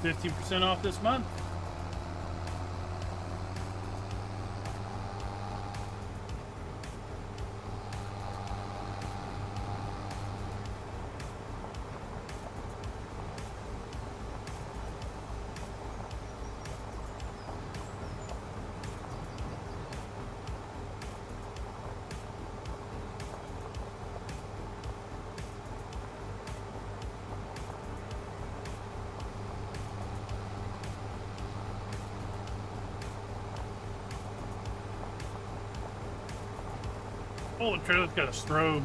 S1: $50% off this month. Oh, the trailer's got a strobe.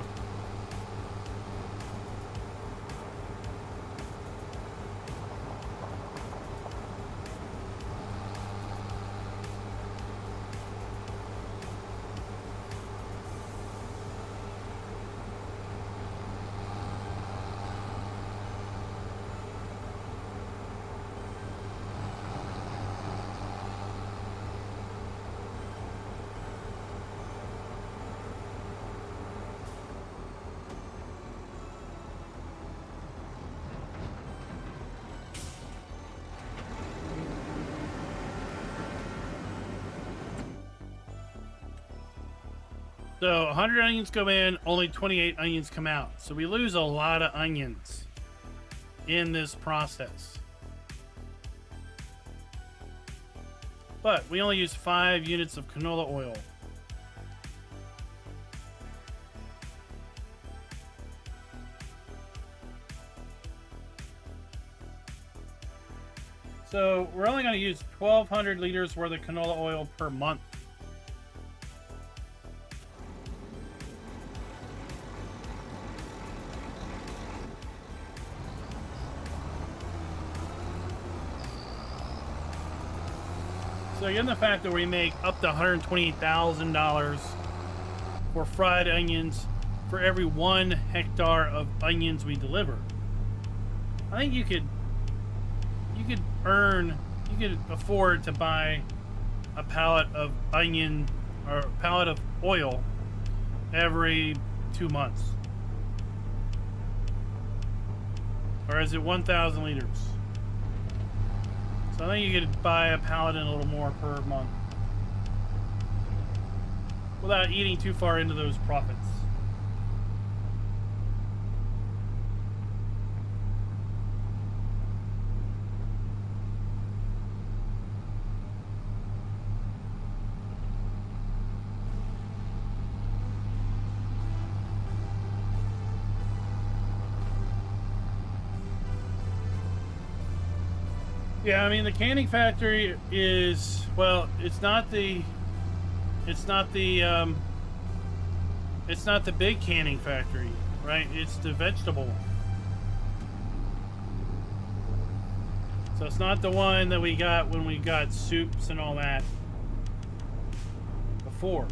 S1: So 100 onions go in, only 28 onions come out. So we lose a lot of onions in this process. But we only use 5 units of canola oil. So we're only going to use 1,200 liters worth of canola oil per month. So given the fact that we make up to $128,000 for fried onions for every 1 hectare of onions we deliver, I think you could afford to buy a pallet of onion or a pallet of oil every 2 months. Or is it 1,000 liters? So I think you could buy a pallet and a little more per month without eating too far into those profits. Yeah, I mean the canning factory is, well, it's not the big canning factory, right? It's the vegetable one. So it's not the one that we got when we got soups and all that before.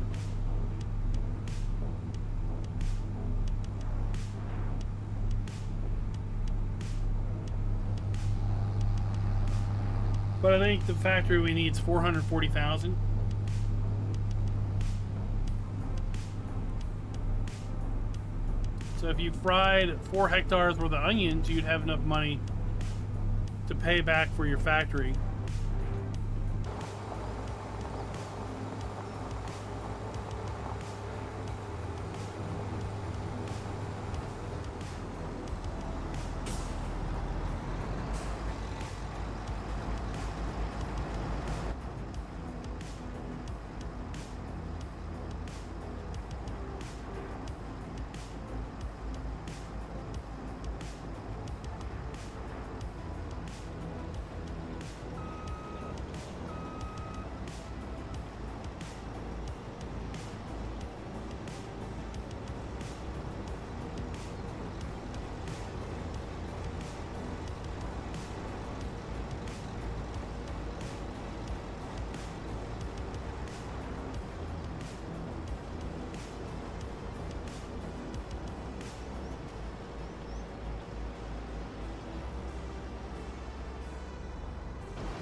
S1: But I think the factory we need is 440,000. So if you fried 4 hectares worth of onions, you'd have enough money to pay back for your factory.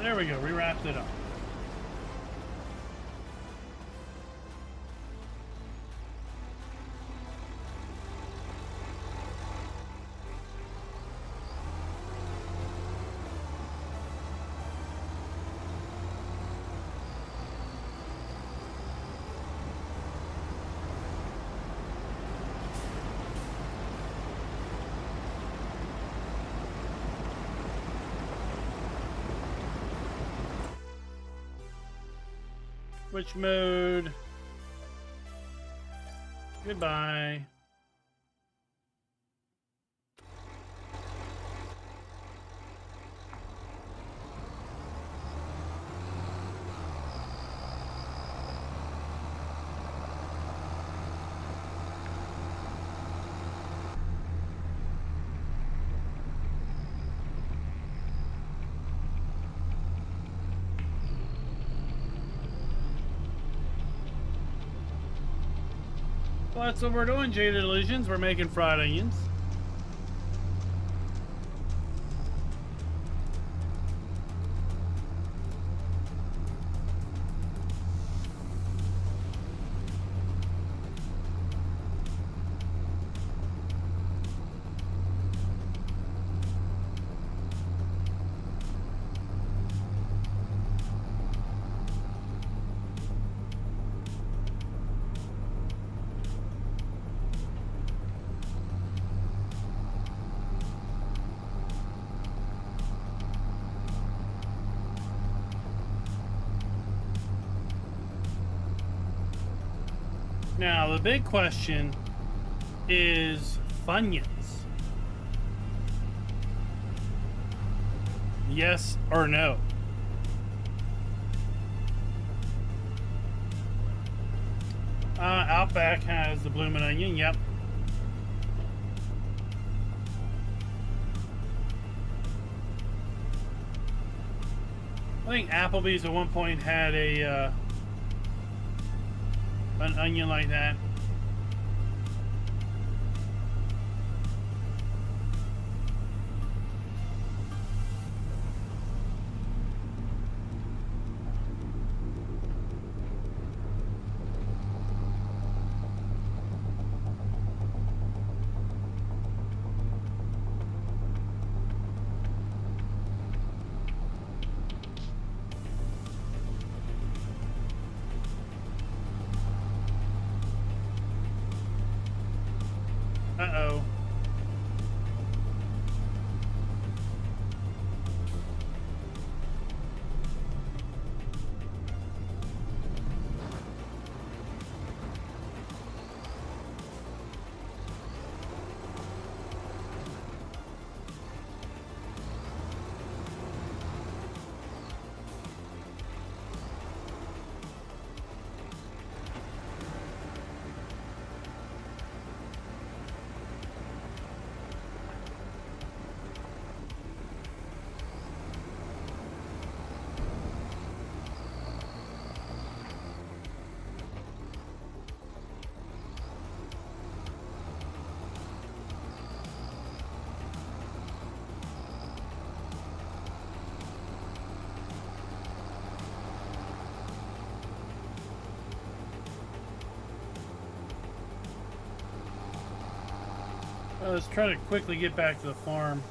S1: There we go. We wrapped it up. Which mode? Goodbye. Well, that's what we're doing, Jaded Illusions. We're making fried onions. Now, the big question is Funyuns. Yes or no? Outback has the bloomin' onion, yep. I think Applebee's at one point had a an onion like that. Uh-oh. Let's try to quickly get back to the farm.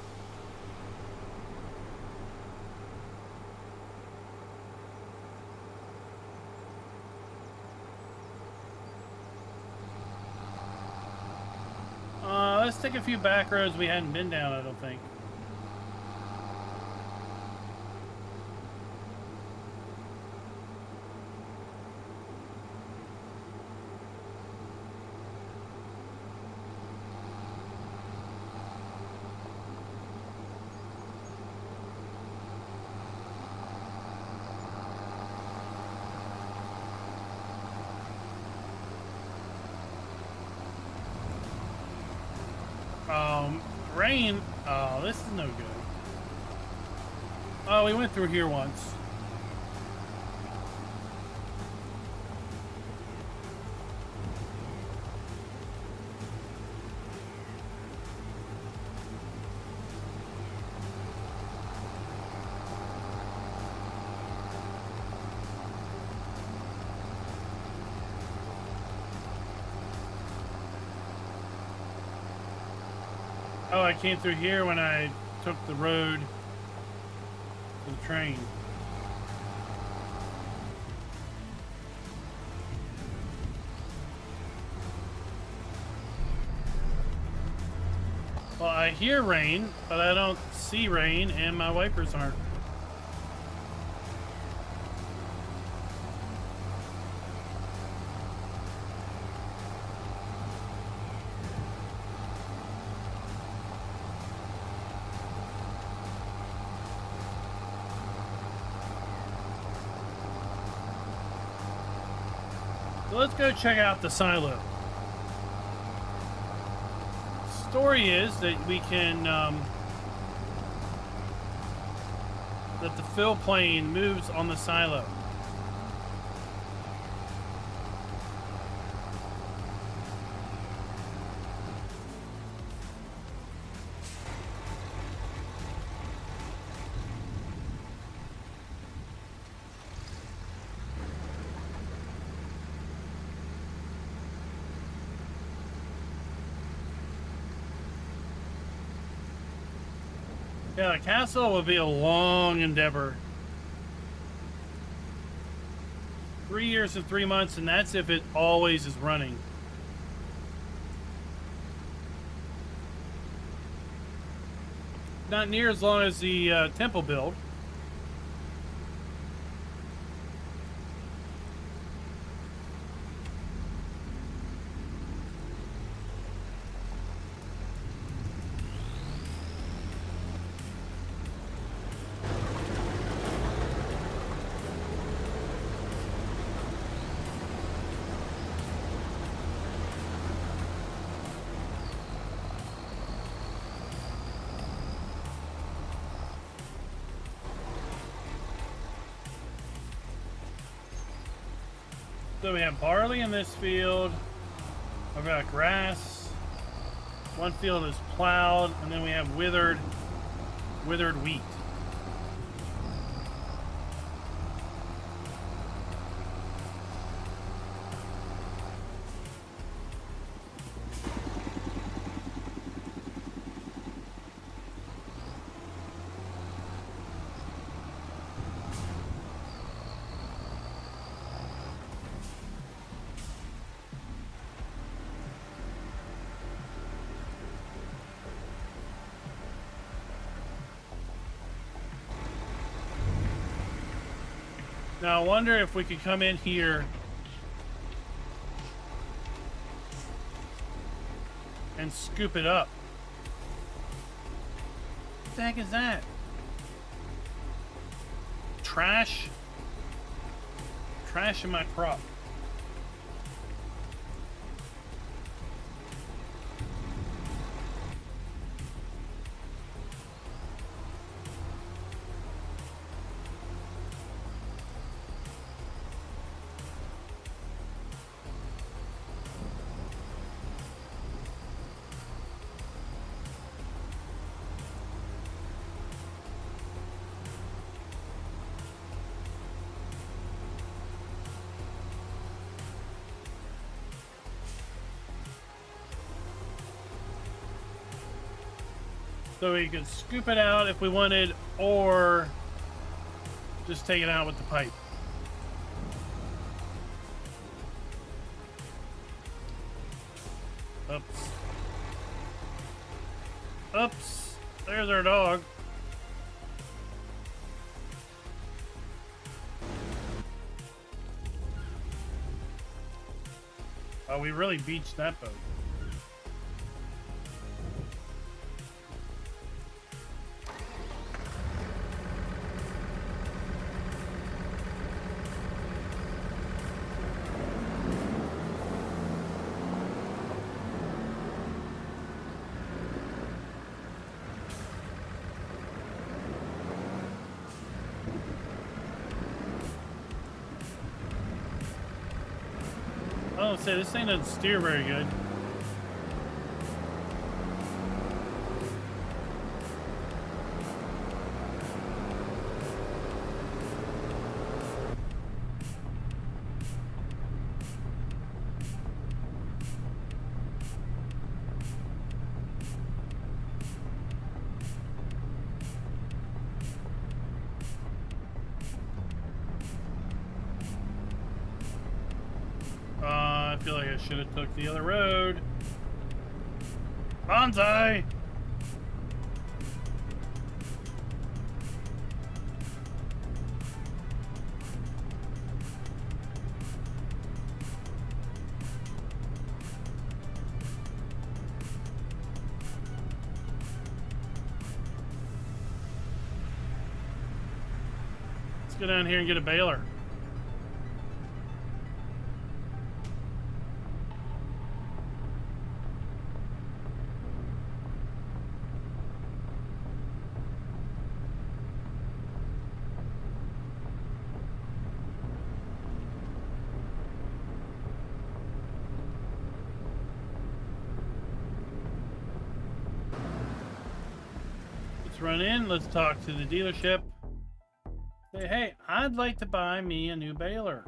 S1: Let's take a few back roads we hadn't been down, I don't think. Rain. Oh, this is no good. Oh, we went through here once. Oh, I came through here when I took the road to the train. Well, I hear rain, but I don't see rain, and my wipers aren't. So let's go check out the silo. Story is that we can that the fill plane moves on the silo. Yeah, the castle will be a long endeavor. 3 years and 3 months, and that's if it always is running. Not near as long as the temple build. So we have barley in this field. I've got grass. One field is plowed, and then we have withered wheat. Now I wonder if we could come in here and scoop it up. What the heck is that? Trash? Trash in my crop. So we could scoop it out if we wanted, or just take it out with the pipe. Oops. Oops. There's our dog. Oh, we really beached that boat. I don't say this thing doesn't steer very good. feel like I should have took the other road. Bonsai! Let's go down here and get a baler. Run in, let's talk to the dealership. Say, hey, I'd like to buy me a new baler.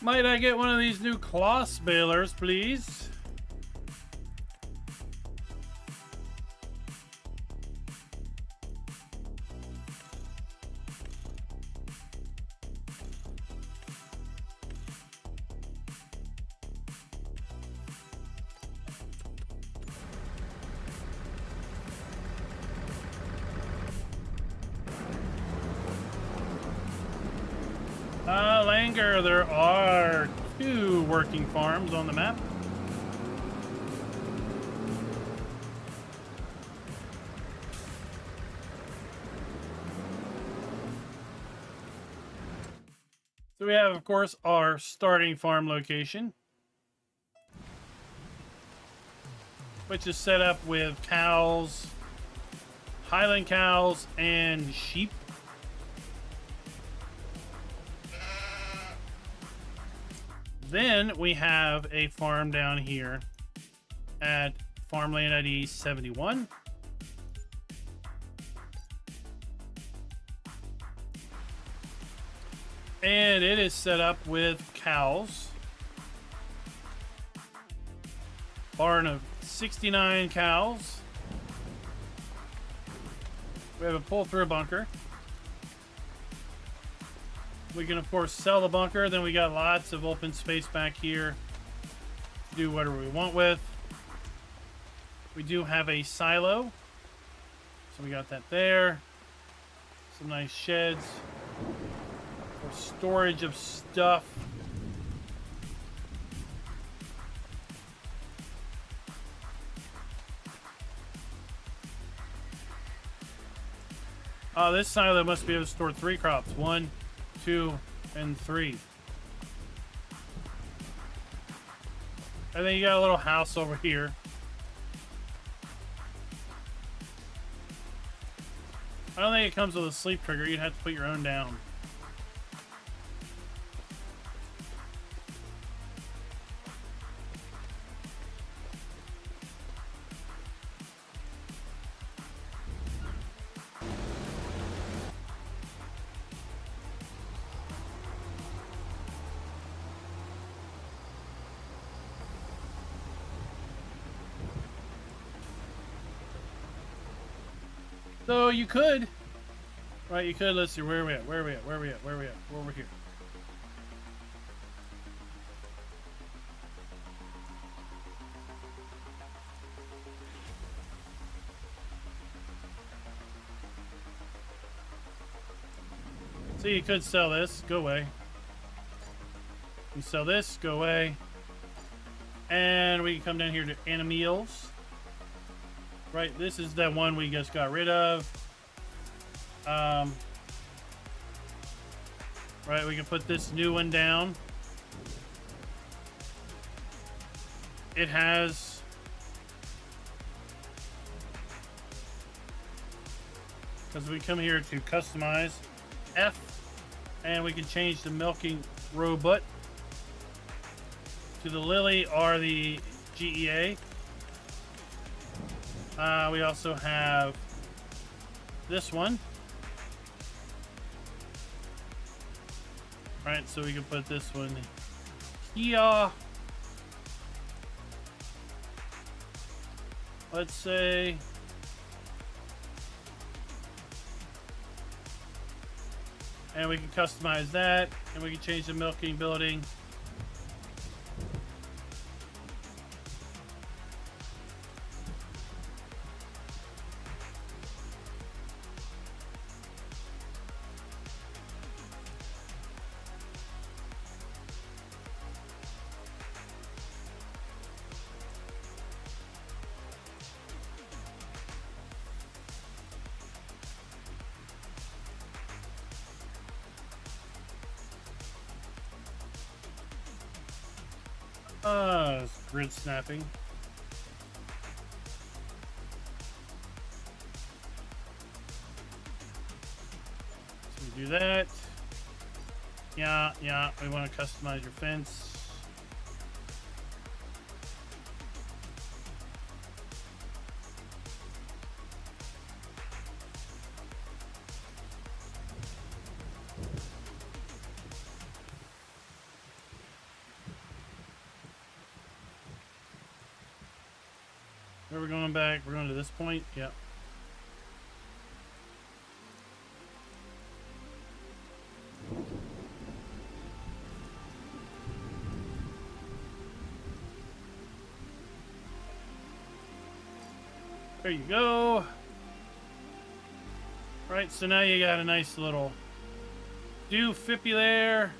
S1: Might I get one of these new Kloss balers, please? Langer, there are 2 working farms on the map. So we have, of course, our starting farm location, which is set up with cows, Highland cows, and sheep. Then we have a farm down here at Farmland ID 71. And it is set up with cows. Barn of 69 cows. We have a pull-through bunker. We can, of course, sell the bunker. Then we got lots of open space back here to do whatever we want with. We do have a silo. So we got that there. Some nice sheds for storage of stuff. This silo must be able to store 3 crops. 1, 2, and 3. And then you got a little house over here. I don't think it comes with a sleep trigger. You'd have to put your own down. So you could, right? You could. Let's see. Where are we at? Where are we at? Where are we at? Where are we at? We're over here. So you could sell this. Go away. You sell this. Go away. And we can come down here to animals. Right, this is that one we just got rid of. Right, we can put this new one down. It has because we come here to customize F, and we can change the milking robot to the Lily or the GEA. We also have this one. Right, so we can put this one here. Let's say And we can customize that, and we can change the milking building. It's grid snapping. So we do that. Yeah, we want to customize your fence. Where are we going back? We're going to this point? Yep. There you go. Right, so now you got a nice little doofy there.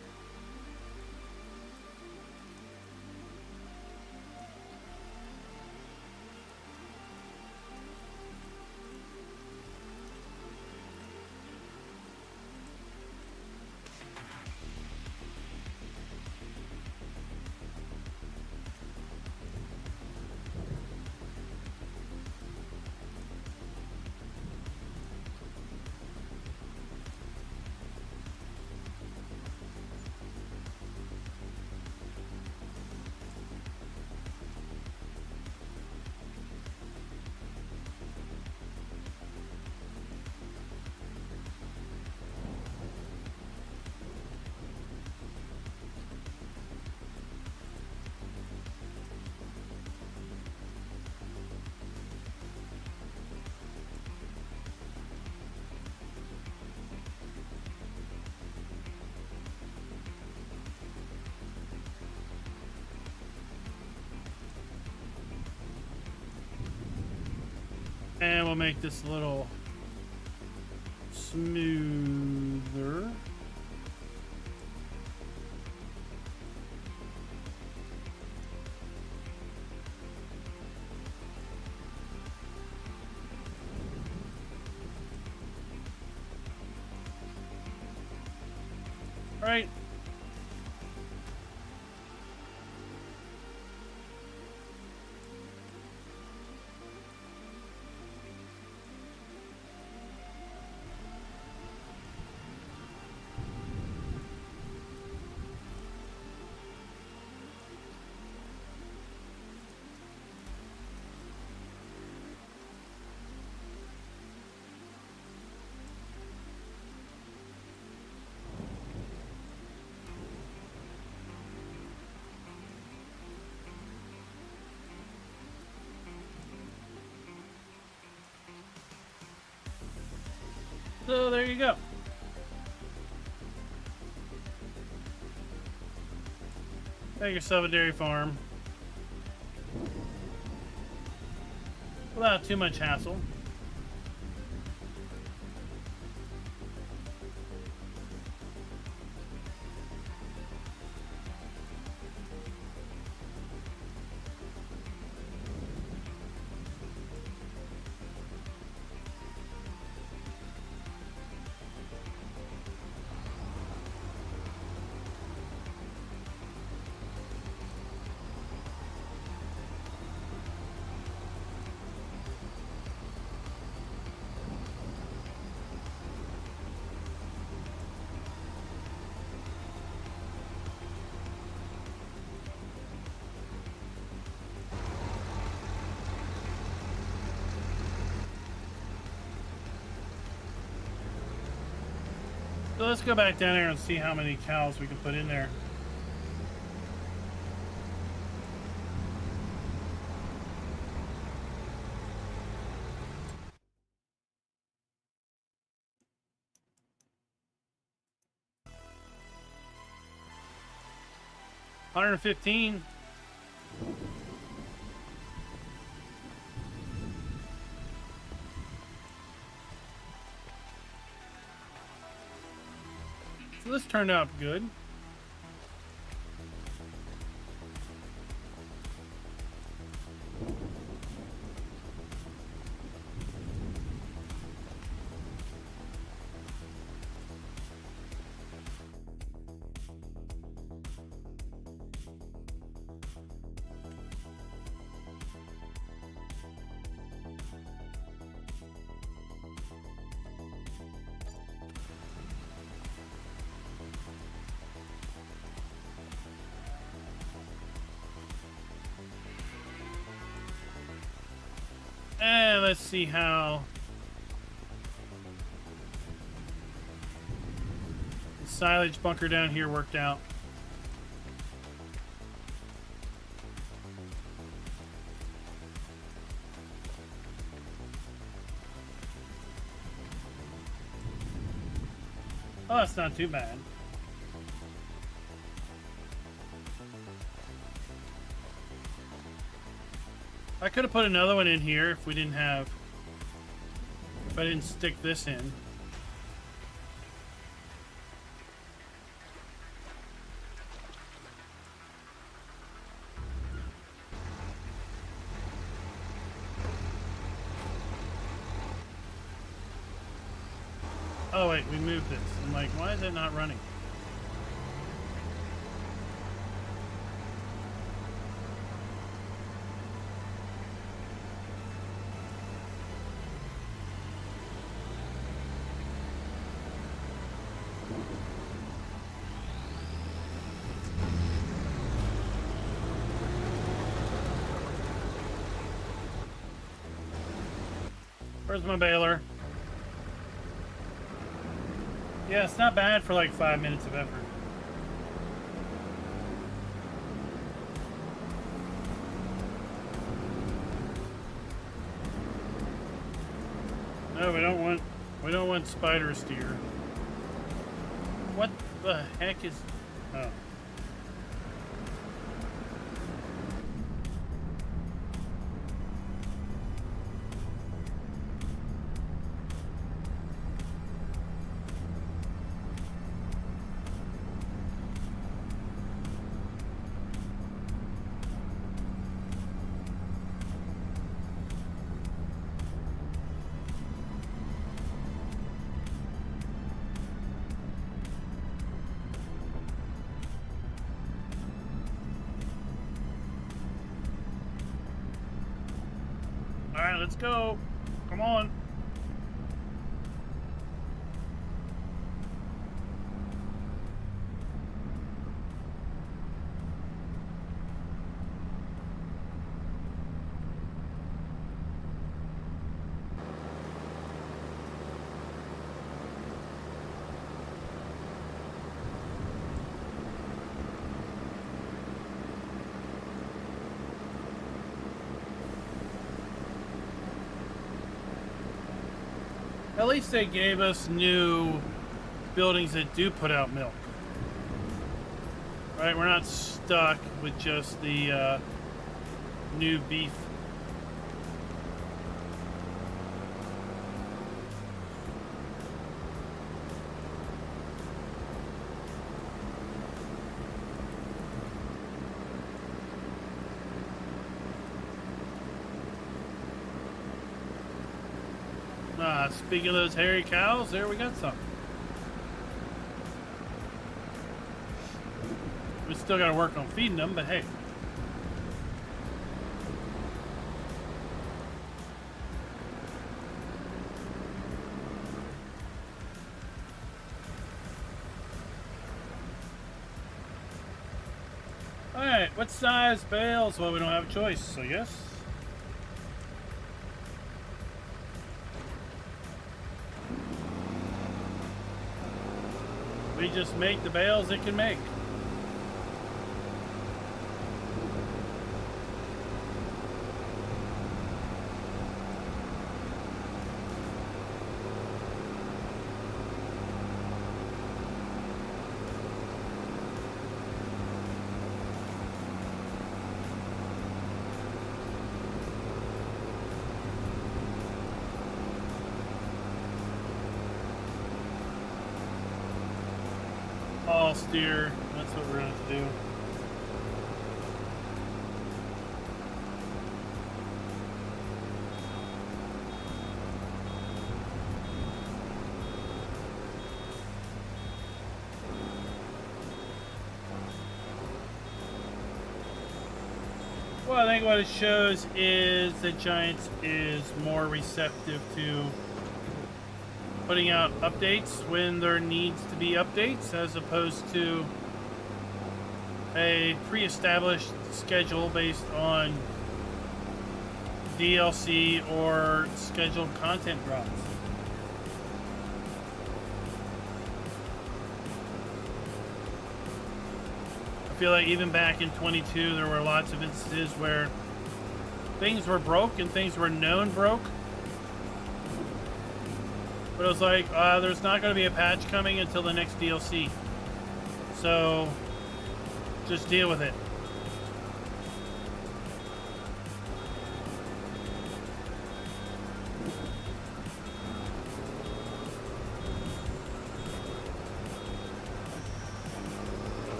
S1: And we'll make this a little smoother. All right. So there you go. Make yourself a dairy farm without too much hassle. So let's go back down there and see how many cows we can put in there. 115. So this turned out good. And let's see how the silage bunker down here worked out. Oh, that's not too bad. I could have put another one in here if we didn't have, if I didn't stick this in. Oh wait, we moved this. I'm like, why is it not running? Where's my baler? Yeah, it's not bad for like 5 minutes of effort. No, we don't want spider steer. What the heck is, oh. Alright, let's go. Come on. At least they gave us new buildings that do put out milk. Right, we're not stuck with just the new beef. Speaking of those hairy cows, there we got some. We still got to work on feeding them, but hey. Alright, what size bales? Well, we don't have a choice, so yes. We just make the bales it can make. all steer. That's what we're going to have to do. Well, I think what it shows is that Giants is more receptive to putting out updates when there needs to be updates, as opposed to a pre-established schedule based on DLC or scheduled content drops. I feel like even back in 22, there were lots of instances where things were broke and things were known broke. But it was like, there's not going to be a patch coming until the next DLC. So, just deal with it.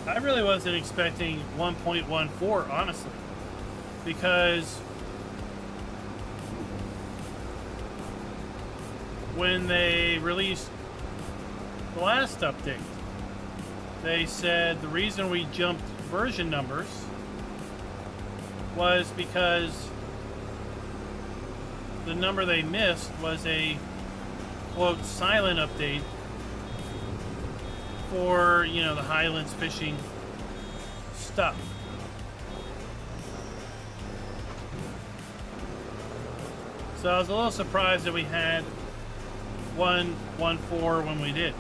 S1: I really wasn't expecting 1.14, honestly, because when they released the last update, they said the reason we jumped version numbers was because the number they missed was a, quote, silent update for, you know, the Highlands fishing stuff. So I was a little surprised that we had 1.14 when we did.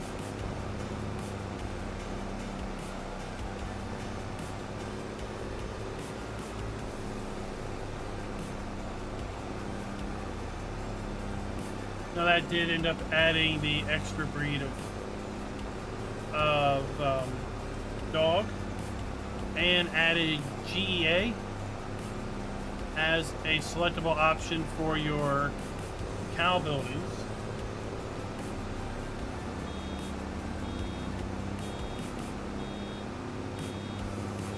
S1: Now that did end up adding the extra breed of dog, and added GEA as a selectable option for your cow buildings.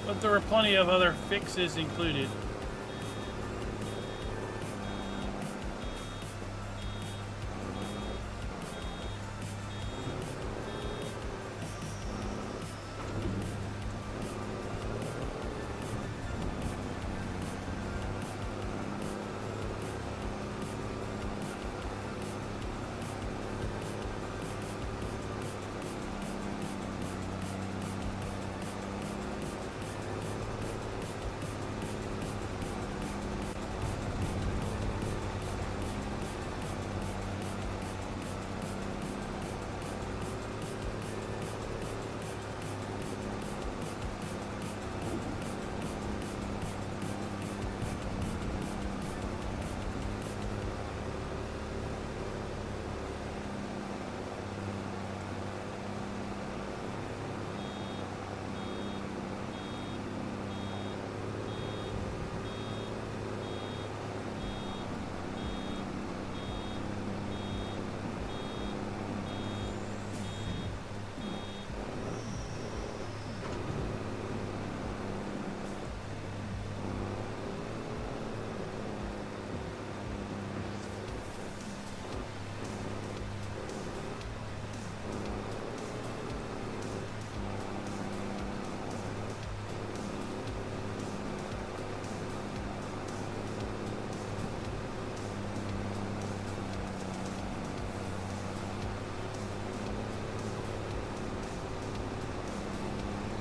S1: But there were plenty of other fixes included.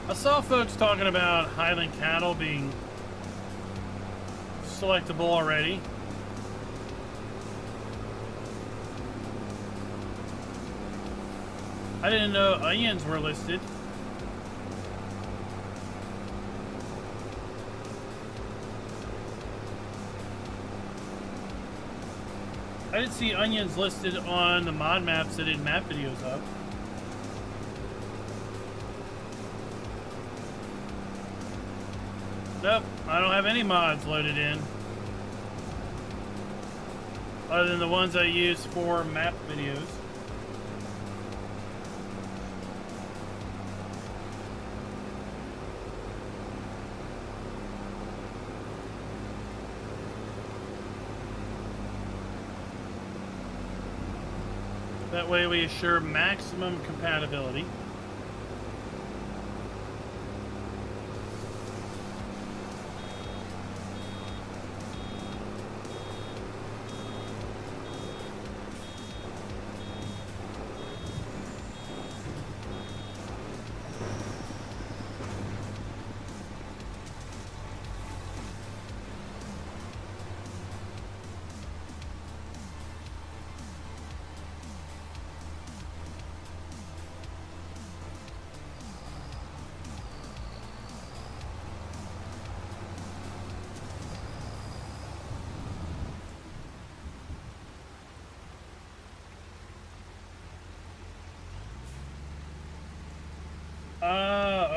S1: I saw folks talking about Highland cattle being selectable already. I didn't know onions were listed. I did see onions listed on the mod maps that did map videos up. Nope, I don't have any mods loaded in. Other than the ones I use for map videos. That way we assure maximum compatibility.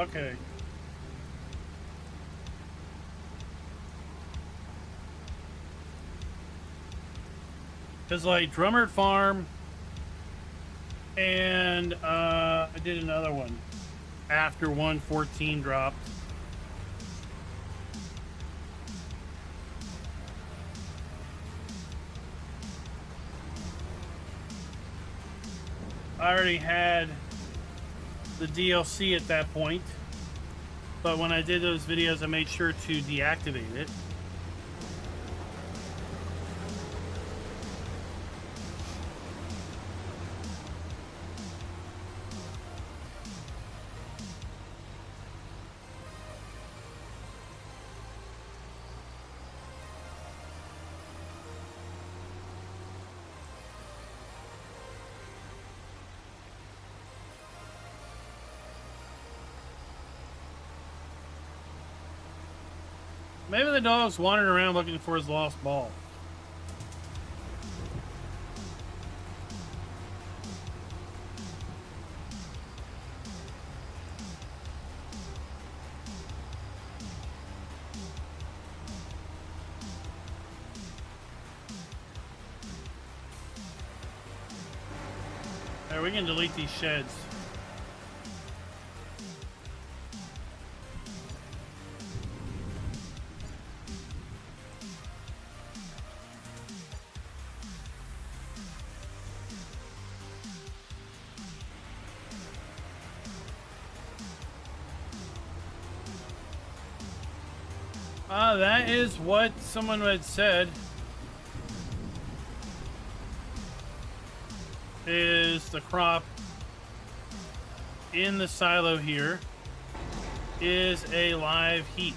S1: Okay. Because, like, Drummer Farm, and I did another one after 1.14 dropped. I already had the DLC at that point, but when I did those videos, I made sure to deactivate it. Maybe the dog's wandering around looking for his lost ball. Alright, we can delete these sheds. That is what someone had said. Is the crop in the silo here is a live heat.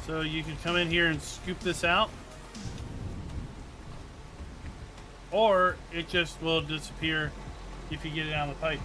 S1: So you can come in here and scoop this out, or it just will disappear if you get it down the pipe.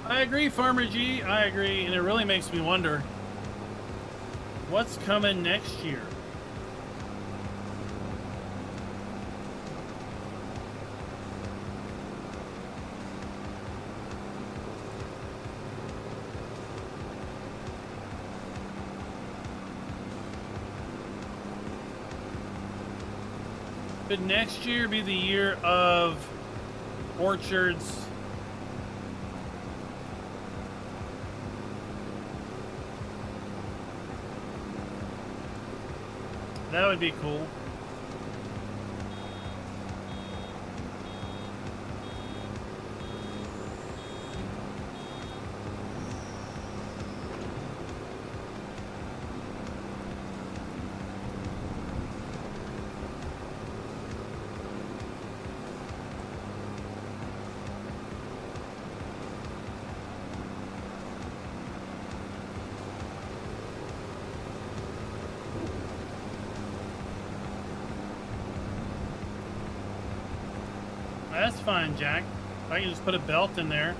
S1: I agree, Farmer G. I agree, and it really makes me wonder what's coming next year. Could next year be the year of orchards? That would be cool. That's fine, Jack. I can just put a belt in there.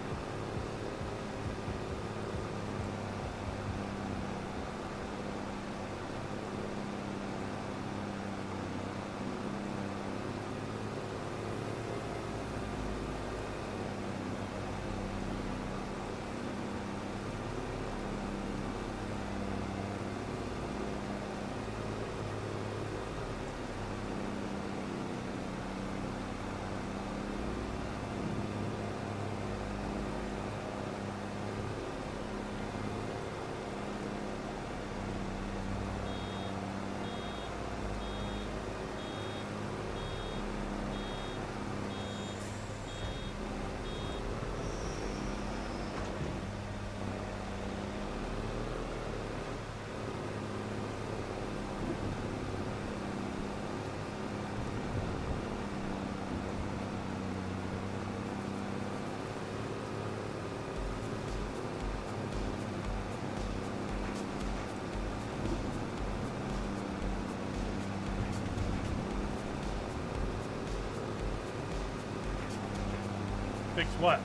S1: Fix what?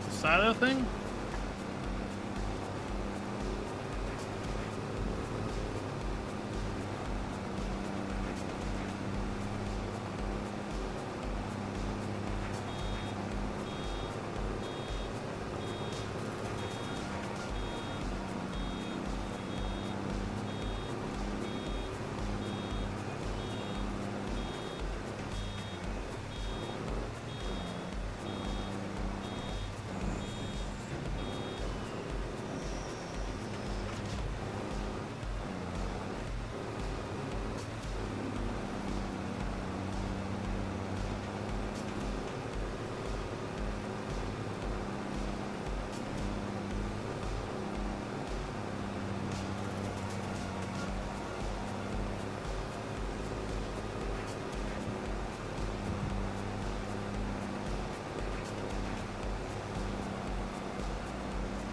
S1: The silo thing?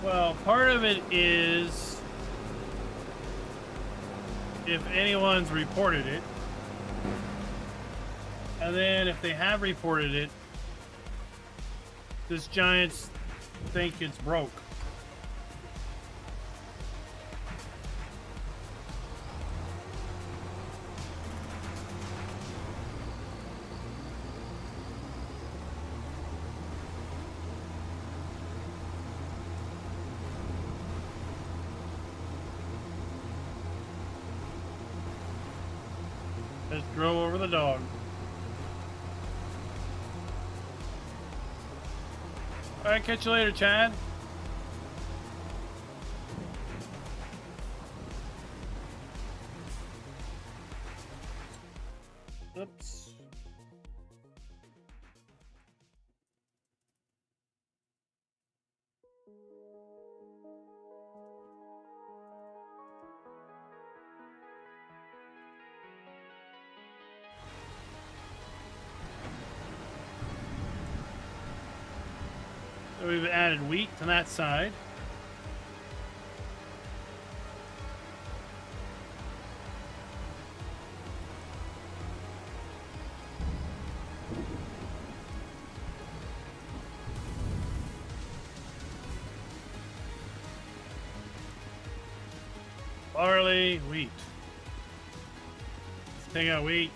S1: Well, part of it is if anyone's reported it, and then if they have reported it, this giants think it's broke. Just drove over the dog. All right, catch you later, Chad. Oops. So we've added wheat to that side. Barley, wheat. Let's take out wheat.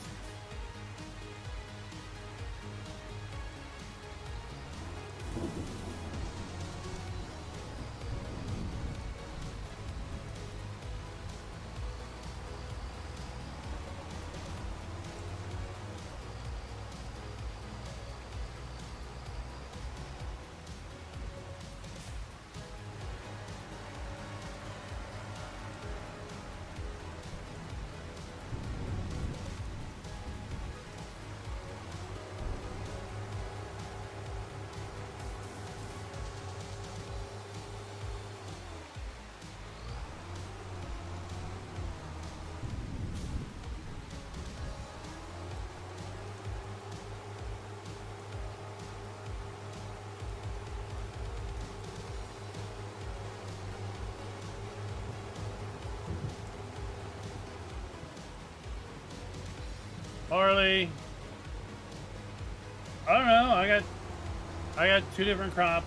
S1: Barley. I don't know. I got 2 different crops.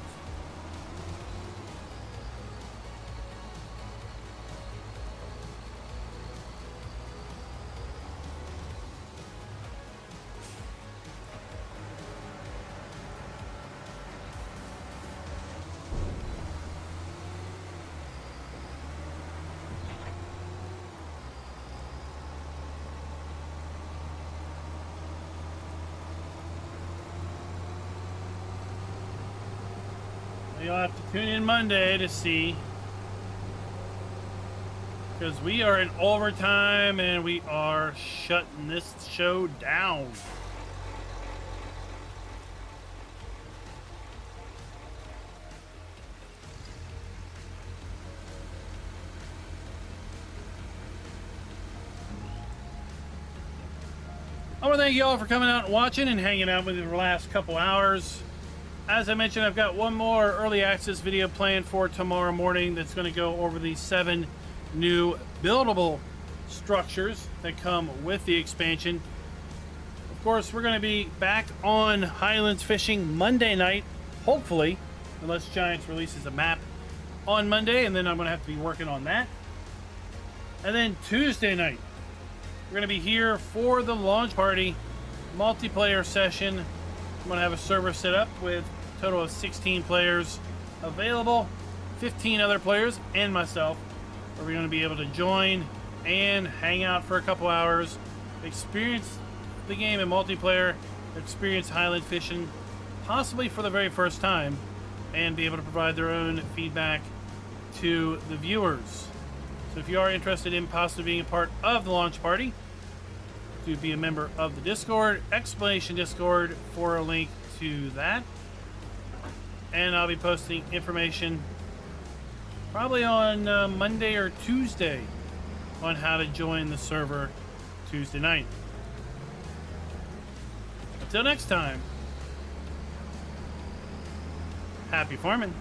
S1: You'll have to tune in Monday to see, because we are in overtime and we are shutting this show down. I want to thank you all for coming out and watching and hanging out with me the last couple hours. As I mentioned, I've got one more early access video planned for tomorrow morning that's going to go over the 7 new buildable structures that come with the expansion. Of course, we're going to be back on Highlands fishing Monday night, hopefully, unless Giants releases a map on Monday, and then I'm going to have to be working on that. And then Tuesday night, we're going to be here for the launch party multiplayer session. I'm going to have a server set up with a total of 16 players available, 15 other players, and myself, where we're going to be able to join and hang out for a couple hours, experience the game in multiplayer, experience Highland fishing, possibly for the very first time, and be able to provide their own feedback to the viewers. So if you are interested in possibly being a part of the launch party, to be a member of the Discord, Explanation Discord, for a link to that. And I'll be posting information probably on Monday or Tuesday on how to join the server Tuesday night. Until next time, happy farming.